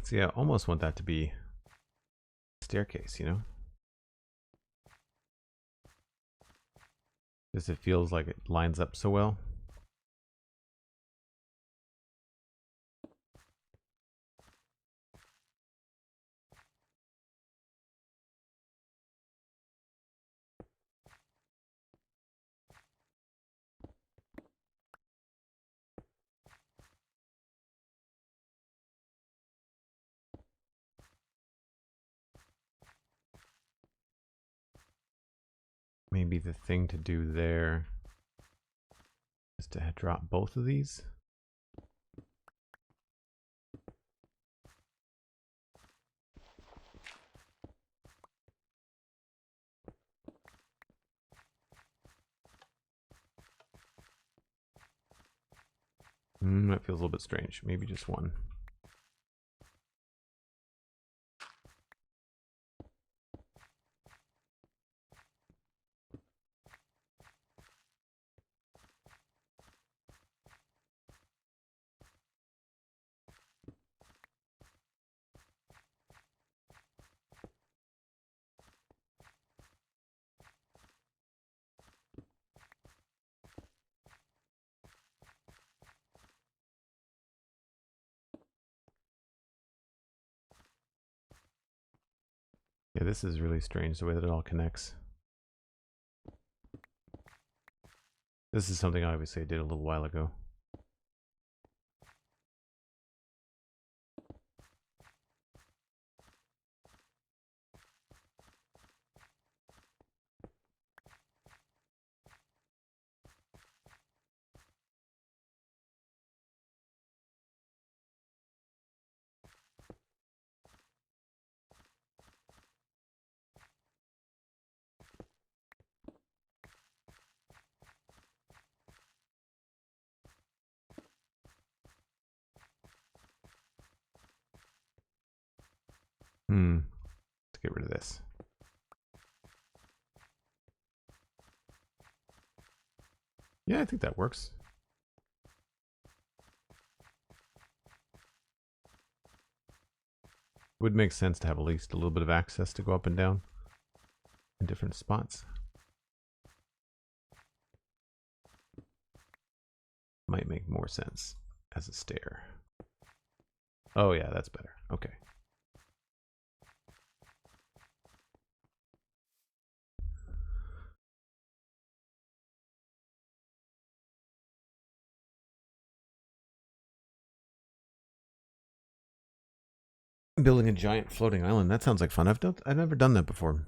So yeah, I almost want that to be a staircase, you know? Because it feels like it lines up so well. Maybe the thing to do there is to drop both of these. That feels a little bit strange. Maybe just one. Yeah, this is really strange, the way that it all connects. This is something I obviously did a little while ago. Let's get rid of this. Yeah, I think that works. would make sense to have at least a little bit of access to go up and down in different spots. Might make more sense as a stair. Oh yeah, that's better. Okay. Building a giant floating island. That sounds like fun. I've never done that before.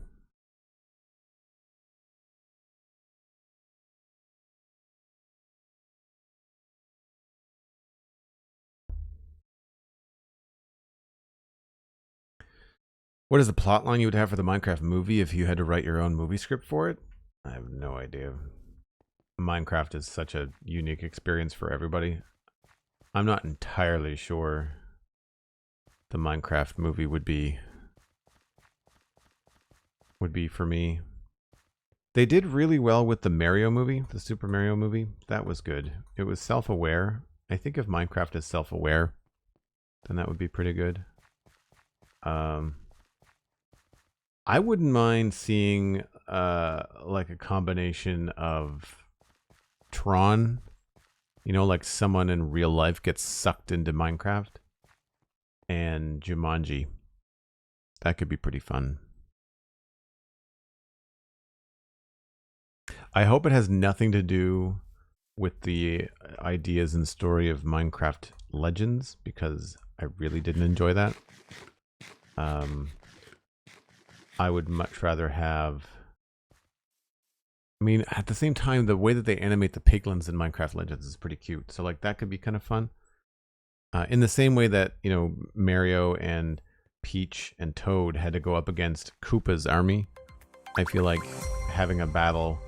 What is the plot line you would have for the Minecraft movie if you had to write your own movie script for it? I have no idea. Minecraft is such a unique experience for everybody. I'm not entirely sure the Minecraft movie would be for me. They did really well with the Mario movie, the Super Mario movie. That was good. It was self-aware. I think if Minecraft is self-aware, then that would be pretty good. I wouldn't mind seeing like a combination of Tron, you know, like someone in real life gets sucked into Minecraft, and Jumanji. That could be pretty fun. I hope it has nothing to do with the ideas and story of Minecraft Legends, because I really didn't enjoy that. I would much rather have... I mean, at the same time, the way that they animate the piglins in Minecraft Legends is pretty cute. So, like, that could be kind of fun. In the same way that, you know, Mario and Peach and Toad had to go up against Koopa's army, I feel like having a battle,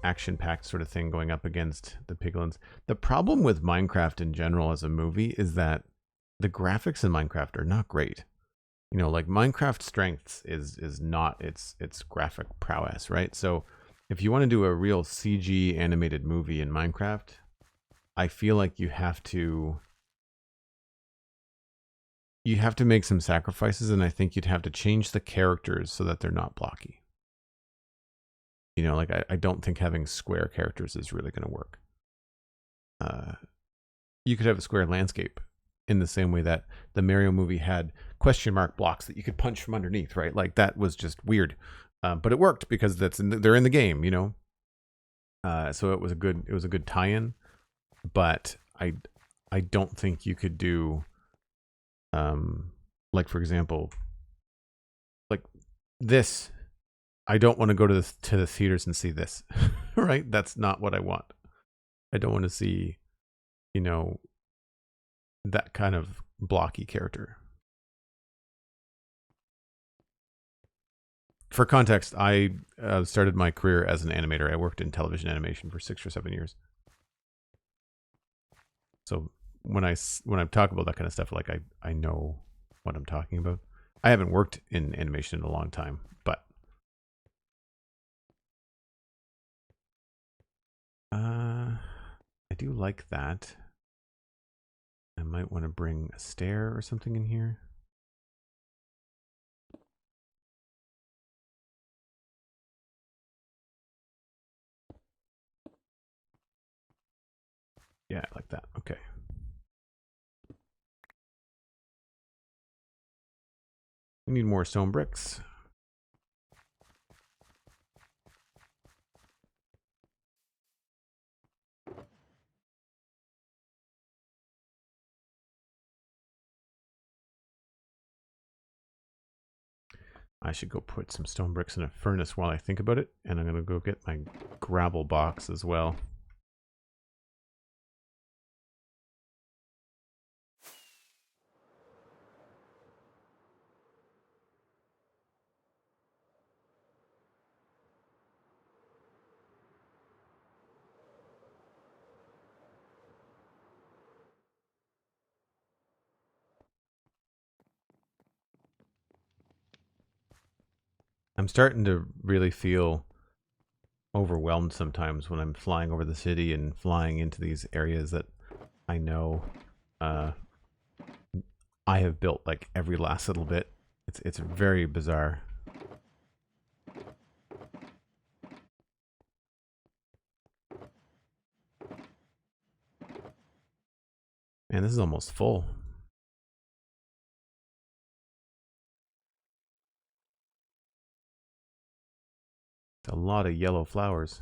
action-packed sort of thing going up against the piglins. The problem with Minecraft in general as a movie is that the graphics in Minecraft are not great. You know, like Minecraft's strengths is not its graphic prowess, right? So if you want to do a real CG animated movie in Minecraft, I feel like you have to make some sacrifices, and I think you'd have to change the characters so that they're not blocky. You know, like I don't think having square characters is really going to work. You could have a square landscape in the same way that the Mario movie had question mark blocks that you could punch from underneath, right? Like that was just weird, but it worked because they're in the game, you know. So it was a good tie-in, but I don't think you could do, like for example, like this. I don't want to go to the theaters and see this, right? That's not what I want. I don't want to see, you know, that kind of blocky character. For context, I started my career as an animator. I worked in television animation for 6 or 7 years. So when I talk about that kind of stuff, like I know what I'm talking about. I haven't worked in animation in a long time, but I do like that. I might want to bring a stair or something in here. Yeah, I like that. Okay. We need more stone bricks. I should go put some stone bricks in a furnace while I think about it, and I'm going to go get my gravel box as well. I'm starting to really feel overwhelmed sometimes when I'm flying over the city and flying into these areas that I know I have built like every last little bit. It's very bizarre. Man, this is almost full. It's a lot of yellow flowers.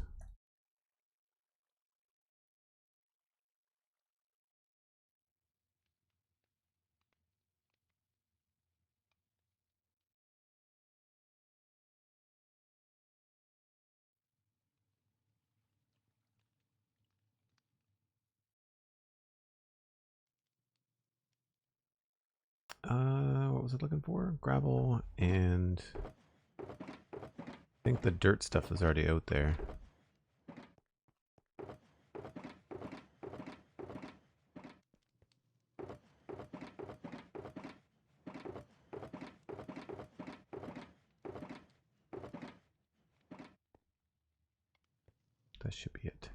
What was it looking for? Gravel, and I think the dirt stuff is already out there. That should be it.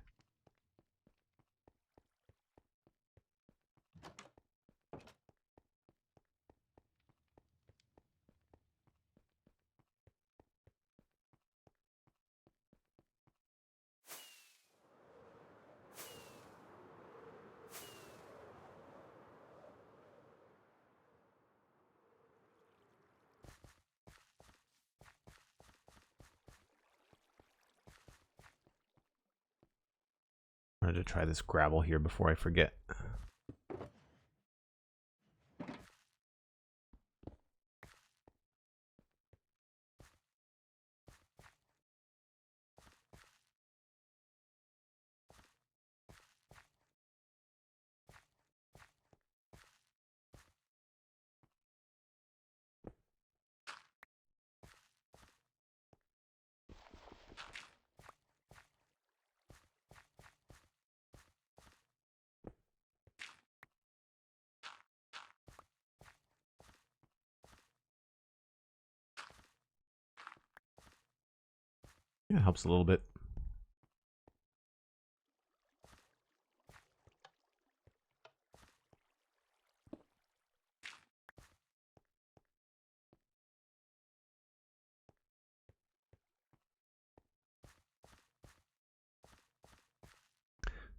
I wanted to try this gravel here before I forget. Yeah, it helps a little bit.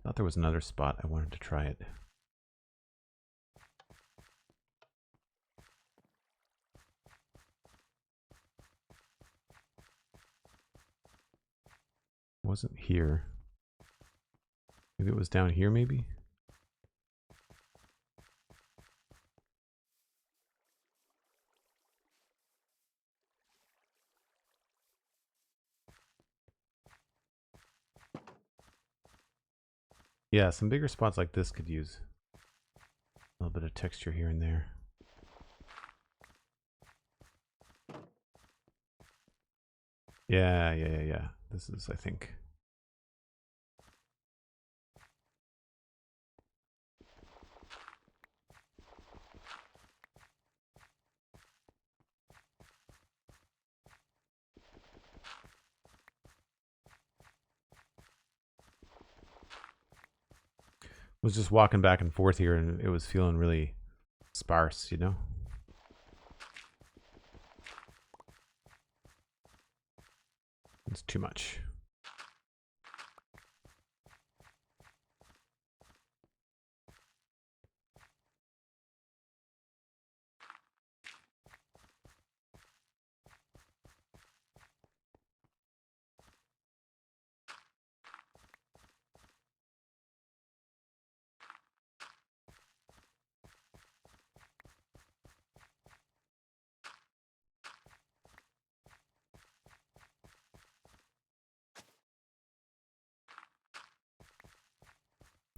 Thought there was another spot I wanted to try it. Wasn't here. Maybe it was down here, maybe? Yeah, some bigger spots like this could use a little bit of texture here and there. Yeah. This is, I think. Was just walking back and forth here and it was feeling really sparse, you know? It's too much.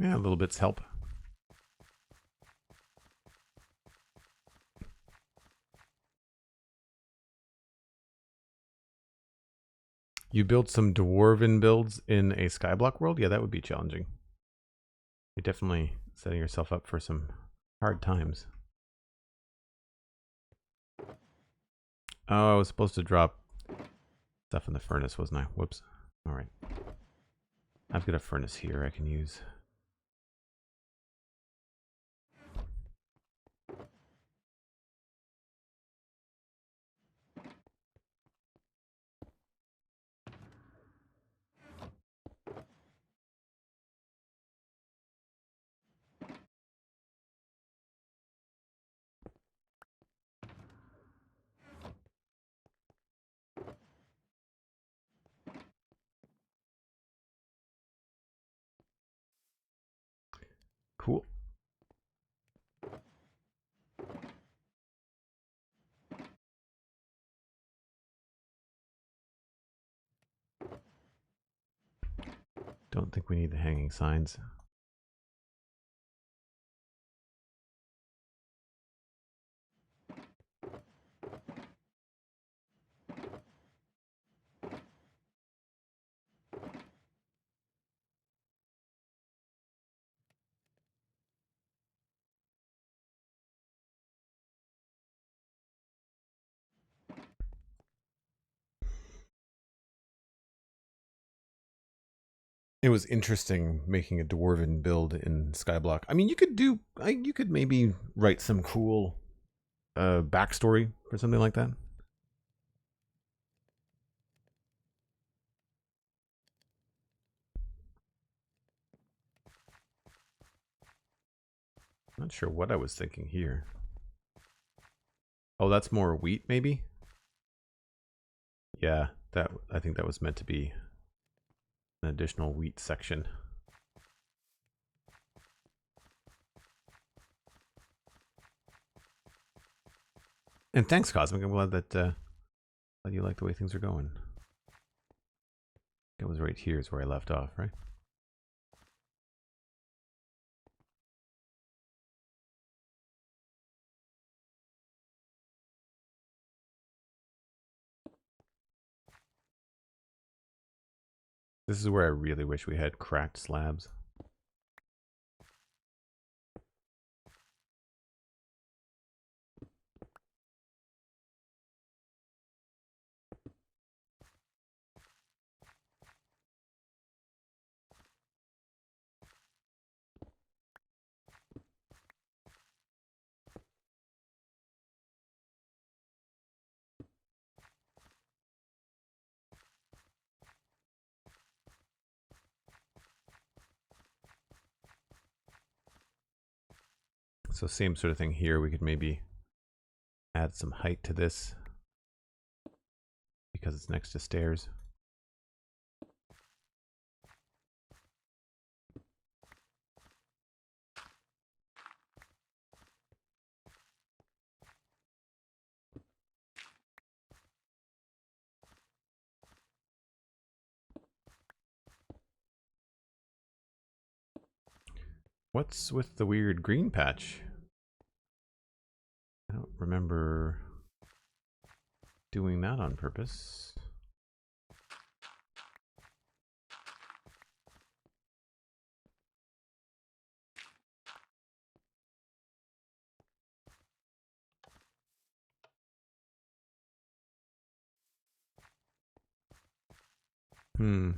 Yeah, little bits help. You build some dwarven builds in a skyblock world? Yeah, that would be challenging. You're definitely setting yourself up for some hard times. Oh, I was supposed to drop stuff in the furnace, wasn't I? Whoops. All right. I've got a furnace here I can use. Cool. Don't think we need the hanging signs. It was interesting making a dwarven build in Skyblock. I mean, you could maybe write some cool backstory for something like that. Not sure what I was thinking here. Oh, that's more wheat, maybe? Yeah, I think that was meant to be an additional wheat section. And thanks, Cosmic. I'm glad that glad you like the way things are going. It was right here is where I left off, right? This is where I really wish we had cracked slabs. So same sort of thing here. We could maybe add some height to this because it's next to stairs. What's with the weird green patch? I don't remember doing that on purpose. Hmm.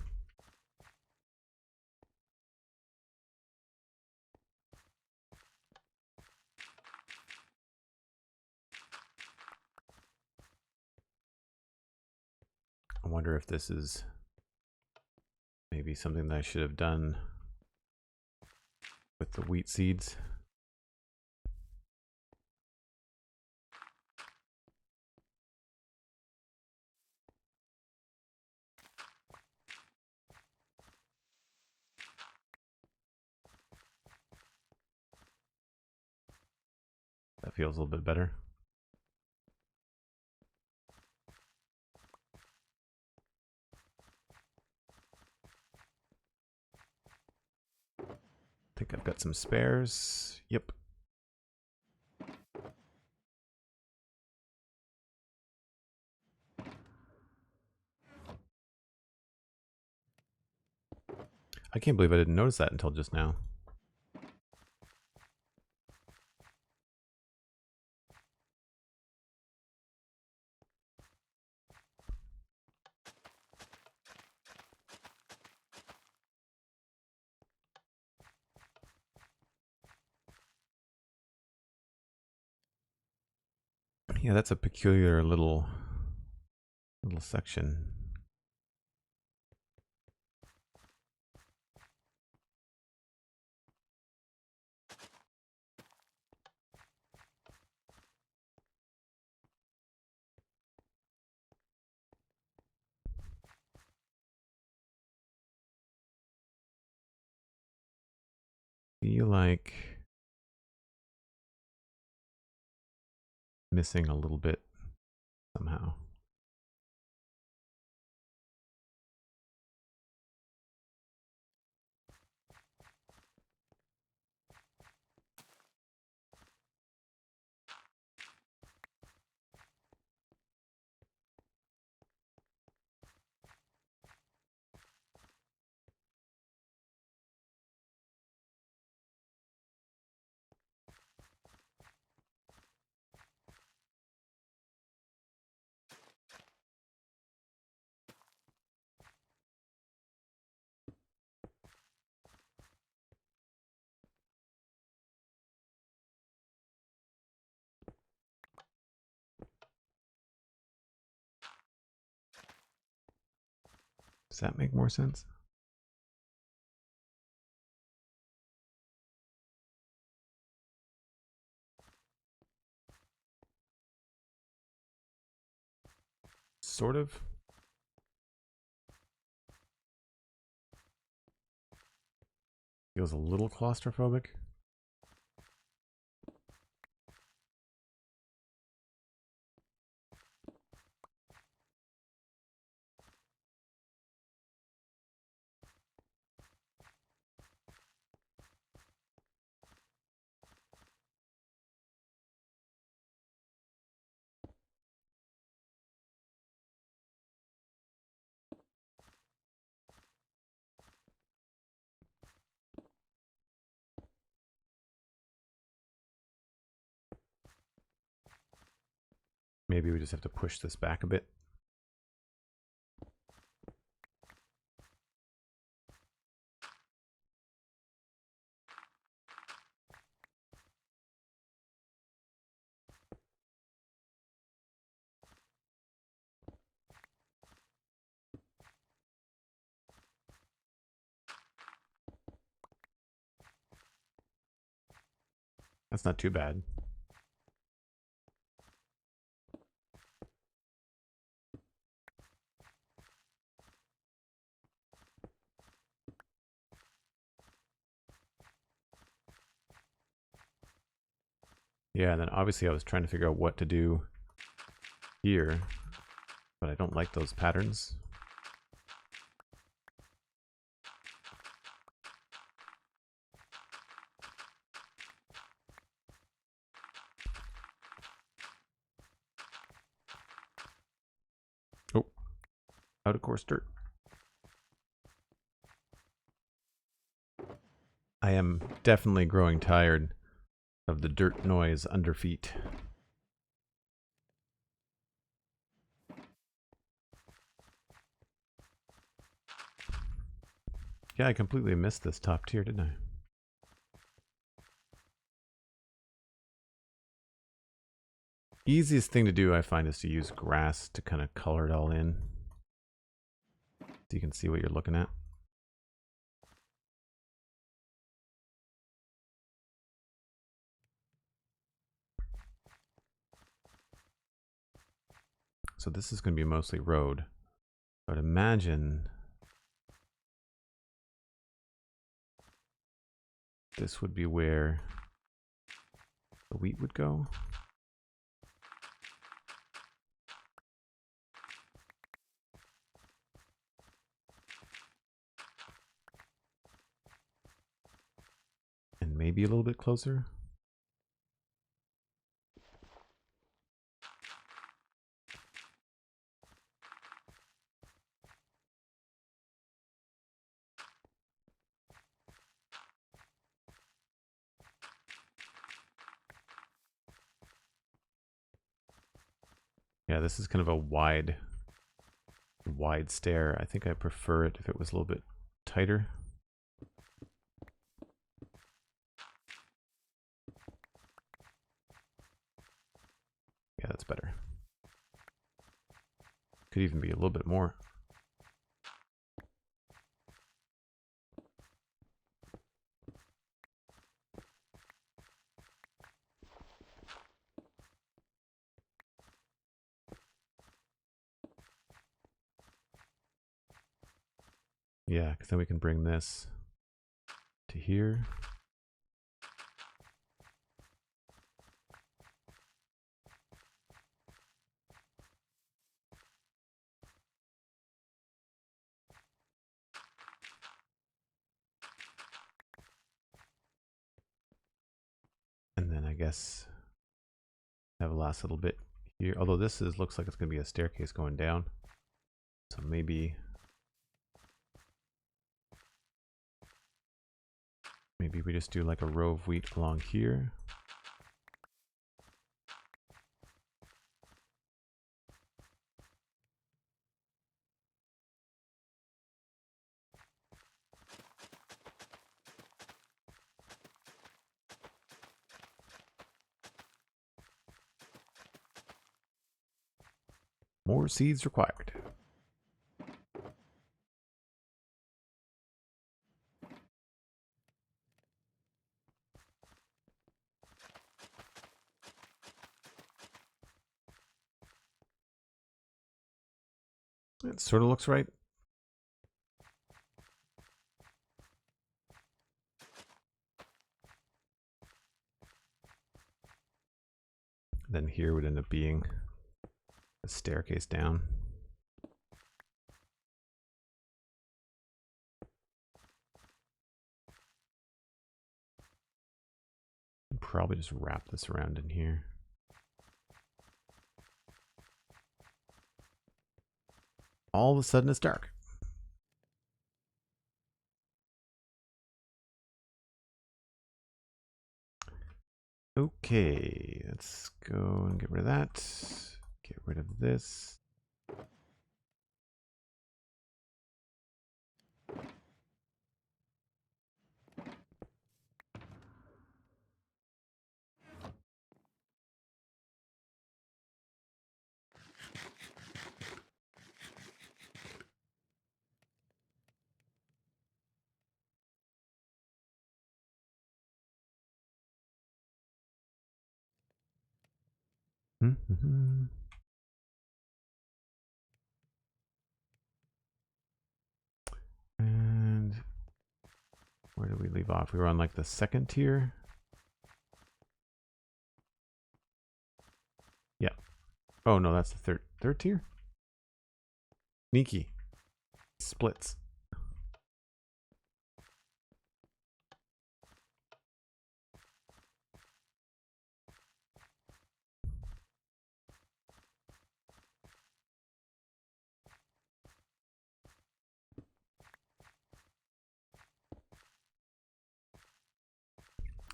I wonder if this is maybe something that I should have done with the wheat seeds. That feels a little bit better. I think I've got some spares. Yep. I can't believe I didn't notice that until just now. Yeah, that's a peculiar little section. feel like missing a little bit somehow. Does that make more sense? Sort of. Feels a little claustrophobic. Maybe we just have to push this back a bit. That's not too bad. Yeah, and then obviously I was trying to figure out what to do here, but I don't like those patterns. Oh, out of course dirt. I am definitely growing tired of the dirt noise under feet. Yeah, I completely missed this top tier, didn't I? Easiest thing to do, I find, is to use grass to kind of color it all in. So you can see what you're looking at. So this is going to be mostly road. But imagine this would be where the wheat would go. And maybe a little bit closer. Yeah, this is kind of a wide stair. I think I prefer it if it was a little bit tighter. Yeah, that's better. Could even be a little bit more. Yeah, because then we can bring this to here. guess, have a last little bit here. Although this looks like it's going to be a staircase going down. So maybe we just do like a row of wheat along here. More seeds required. It sort of looks right. Then here would end up being a staircase down. Probably just wrap this around in here. All of a sudden it's dark. Okay, let's go and get rid of that. Get rid of this. Mm-hmm. And where did we leave off? We were on like the second tier. Yeah. Oh no, that's the third tier. Sneaky. Splits.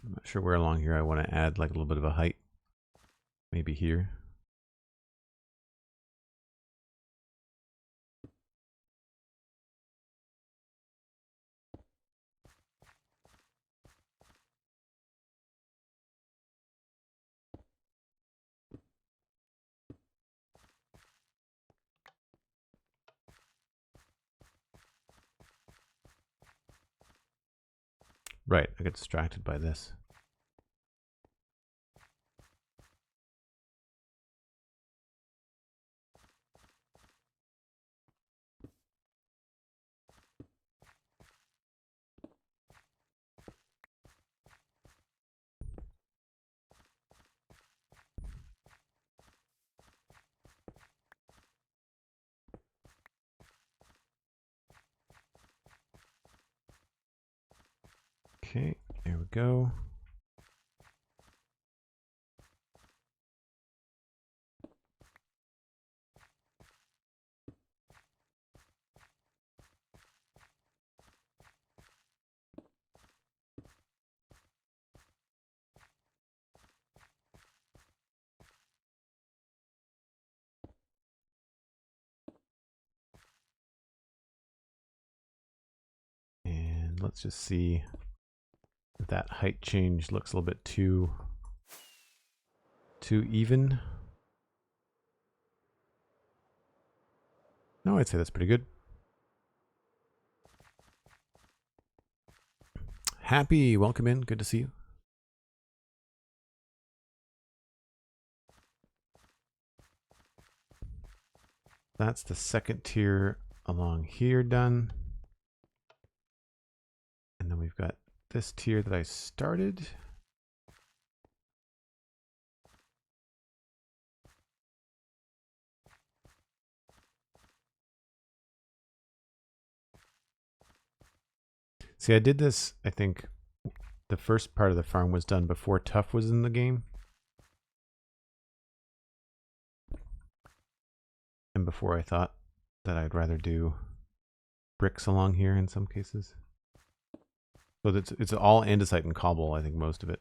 I'm not sure where along here I want to add like a little bit of a height. Maybe here. Right, I got distracted by this. Okay, there we go. And let's just see if that height change looks a little bit too even. No, I'd say that's pretty good. Happy, welcome in. Good to see you. That's the second tier along here done. And then we've got this tier that I started. See, I did this, I think, the first part of the farm was done before Tough was in the game. And before I thought that I'd rather do bricks along here in some cases. So it's all andesite and cobble, I think, most of it.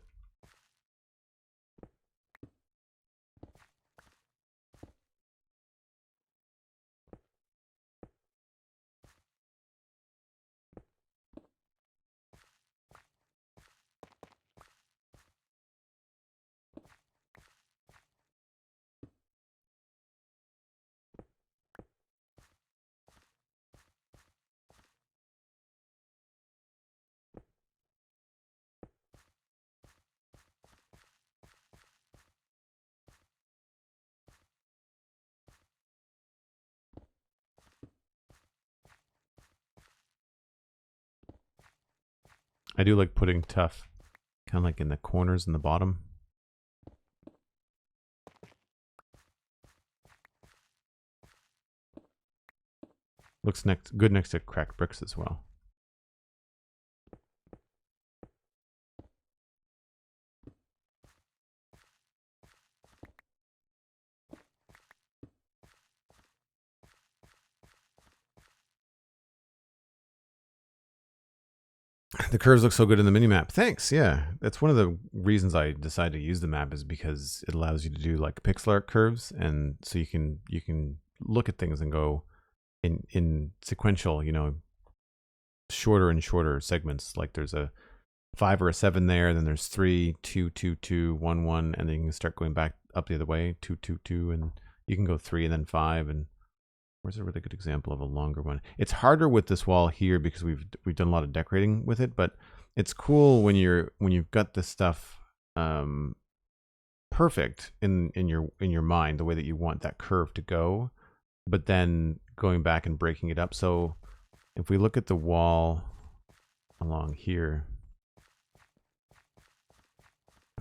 I do like putting Tough kind of like in the corners in the bottom. Looks good next to cracked bricks as well. The curves look so good in the minimap. Thanks. Yeah, that's one of the reasons I decided to use the map, is because it allows you to do like pixel art curves, and so you can look at things and go in sequential, you know, shorter and shorter segments. Like there's a 5 or a 7 there, then there's 3, 2, 2, 2, 1, 1, and then you can start going back up the other way, 2, 2, 2, and you can go 3 and then 5. And where's a really good example of a longer one? It's harder with this wall here because we've done a lot of decorating with it, but it's cool when you've got this stuff perfect in your mind, the way that you want that curve to go, but then going back and breaking it up. So if we look at the wall along here,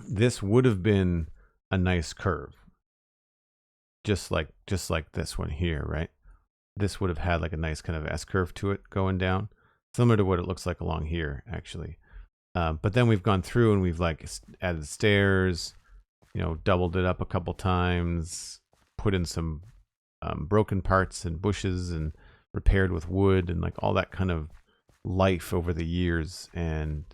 this would have been a nice curve, just like this one here, right? This would have had like a nice kind of S curve to it going down, similar to what it looks like along here, actually. But then we've gone through and we've like added stairs, you know, doubled it up a couple times, put in some broken parts and bushes, and repaired with wood, and like all that kind of life over the years. And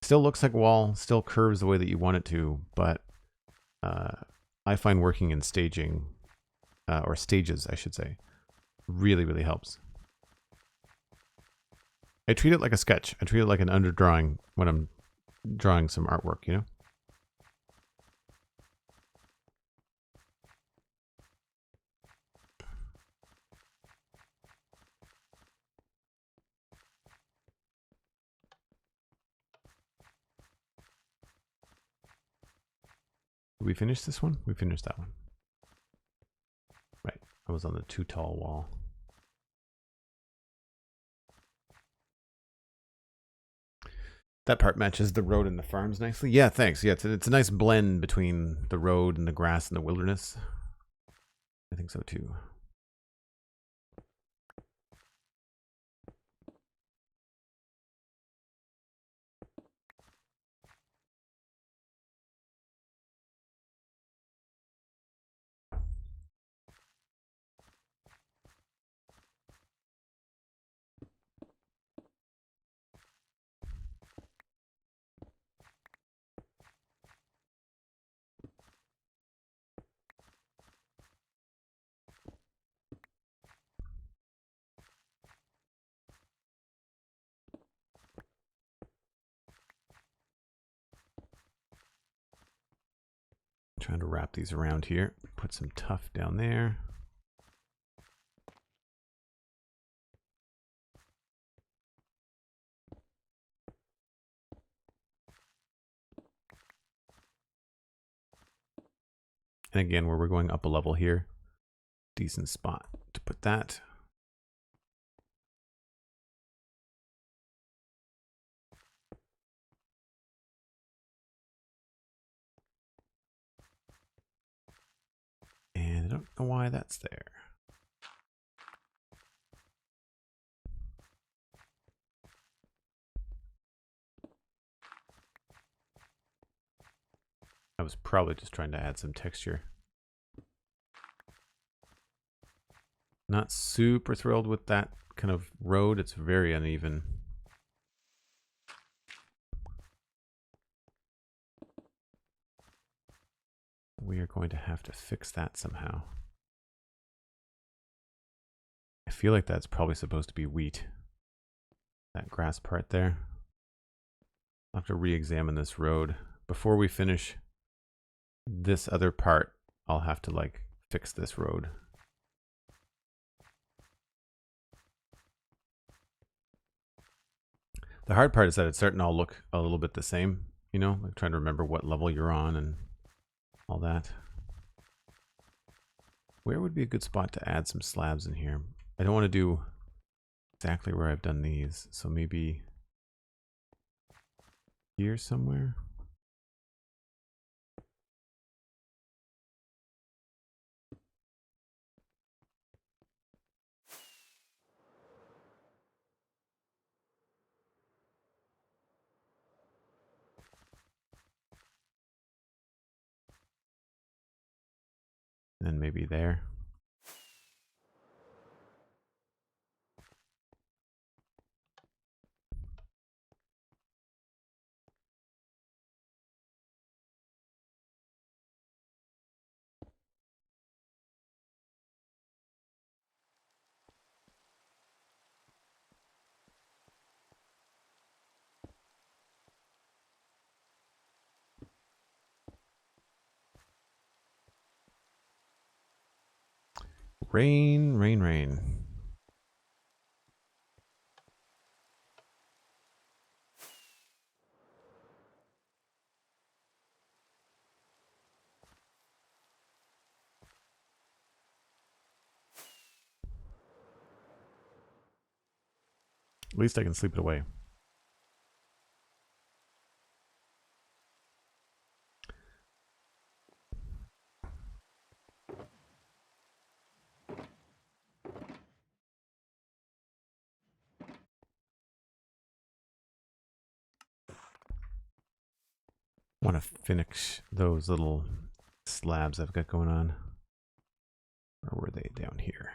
still looks like a wall, still curves the way that you want it to, but I find working in staging, or stages, I should say, really, really helps. I treat it like a sketch. I treat it like an underdrawing when I'm drawing some artwork, you know? Did we finish this one? We finished that one. Right. I was on the too tall wall. That part matches the road and the farms nicely. Yeah, thanks. Yeah, it's a nice blend between the road and the grass and the wilderness. I think so too. Trying to wrap these around here. Put some Tough down there. And again, where we're going up a level here, decent spot to put that. And I don't know why that's there. I was probably just trying to add some texture. Not super thrilled with that kind of road. It's very uneven. We are going to have to fix that somehow. I feel like that's probably supposed to be wheat. That grass part there. I'll have to re-examine this road. Before we finish this other part, I'll have to like fix this road. The hard part is that it's starting to all look a little bit the same, you know, like trying to remember what level you're on and all that. Where would be a good spot to add some slabs in here? I don't want to do exactly where I've done these, so maybe here somewhere. And then maybe there. Rain, rain, rain. At least I can sleep it away. Want to finish those little slabs I've got going on. Or were they down here?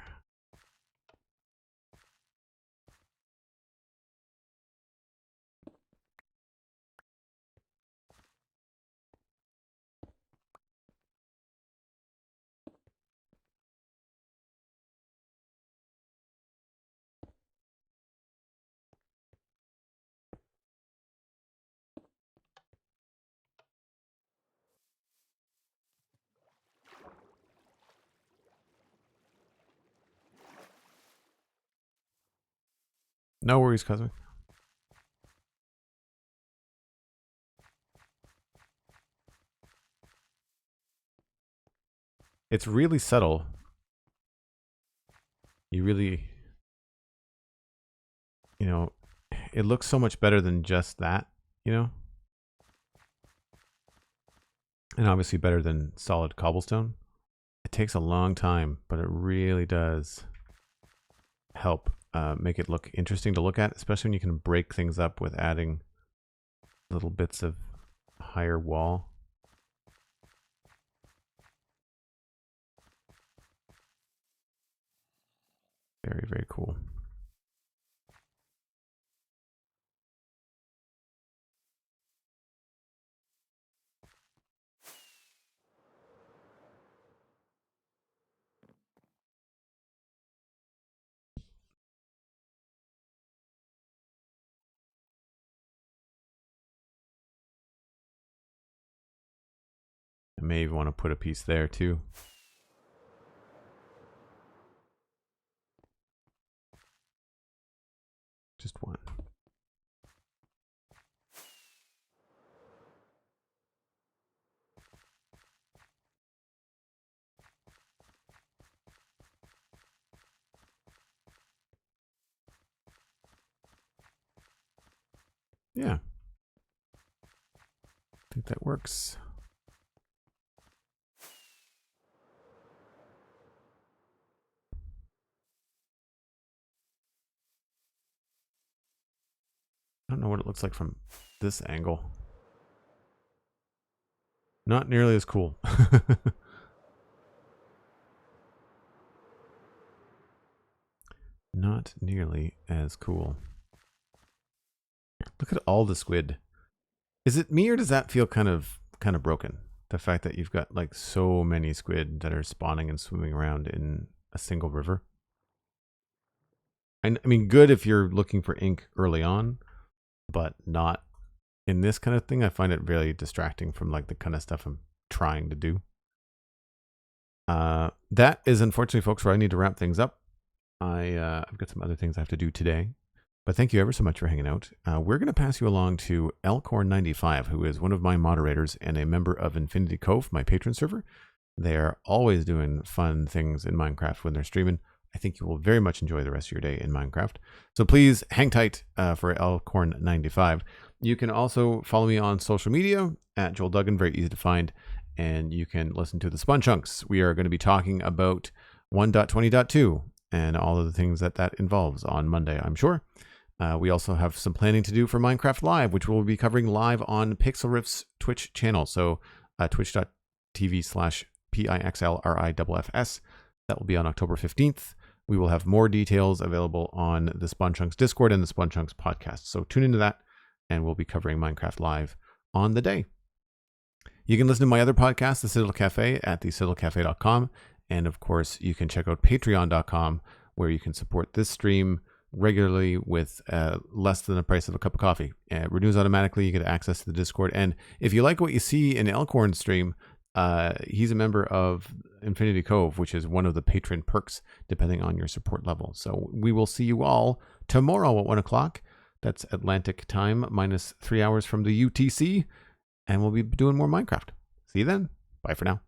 No worries, Cosmic. It's really subtle. You really, you know, it looks so much better than just that, you know? And obviously better than solid cobblestone. It takes a long time, but it really does help make it look interesting to look at, especially when you can break things up with adding little bits of higher wall. Very, very cool. I may even want to put a piece there too. Just one. Yeah. I think that works. I don't know what it looks like from this angle. Not nearly as cool. Not nearly as cool. Look at all the squid. Is it me or does that feel kind of broken? The fact that you've got like so many squid that are spawning and swimming around in a single river. I mean, good if you're looking for ink early on, but not in this kind of thing. I find it really distracting from like the kind of stuff I'm trying to do. That is unfortunately, folks, where I need to wrap things up. I've got some other things I have to do today. But thank you ever so much for hanging out. We're going to pass you along to Elkhorn95, who is one of my moderators and a member of Infinity Cove, my patron server. They are always doing fun things in Minecraft when they're streaming. I think you will very much enjoy the rest of your day in Minecraft. So please hang tight for Elkhorn95. You can also follow me on social media at Joel Duggan, very easy to find. And you can listen to the Spun Chunks. We are going to be talking about 1.20.2 and all of the things that involves on Monday, I'm sure. We also have some planning to do for Minecraft Live, which we'll be covering live on Pixel Riff's Twitch channel. So twitch.tv/PIXLRIFFS. That will be on October 15th. We will have more details available on the Spun Chunks Discord and the Spun Chunks podcast. So tune into that, and we'll be covering Minecraft Live on the day. You can listen to my other podcast, The Citadel Cafe, at thecitadelcafe.com. And of course, you can check out patreon.com, where you can support this stream regularly with less than the price of a cup of coffee. It renews automatically. You get access to the Discord. And if you like what you see in Elkhorn's stream, he's a member of Infinity Cove, which is one of the patron perks, depending on your support level. So we will see you all tomorrow at 1 o'clock. That's Atlantic time, minus 3 hours from the UTC. And we'll be doing more Minecraft. See you then. Bye for now.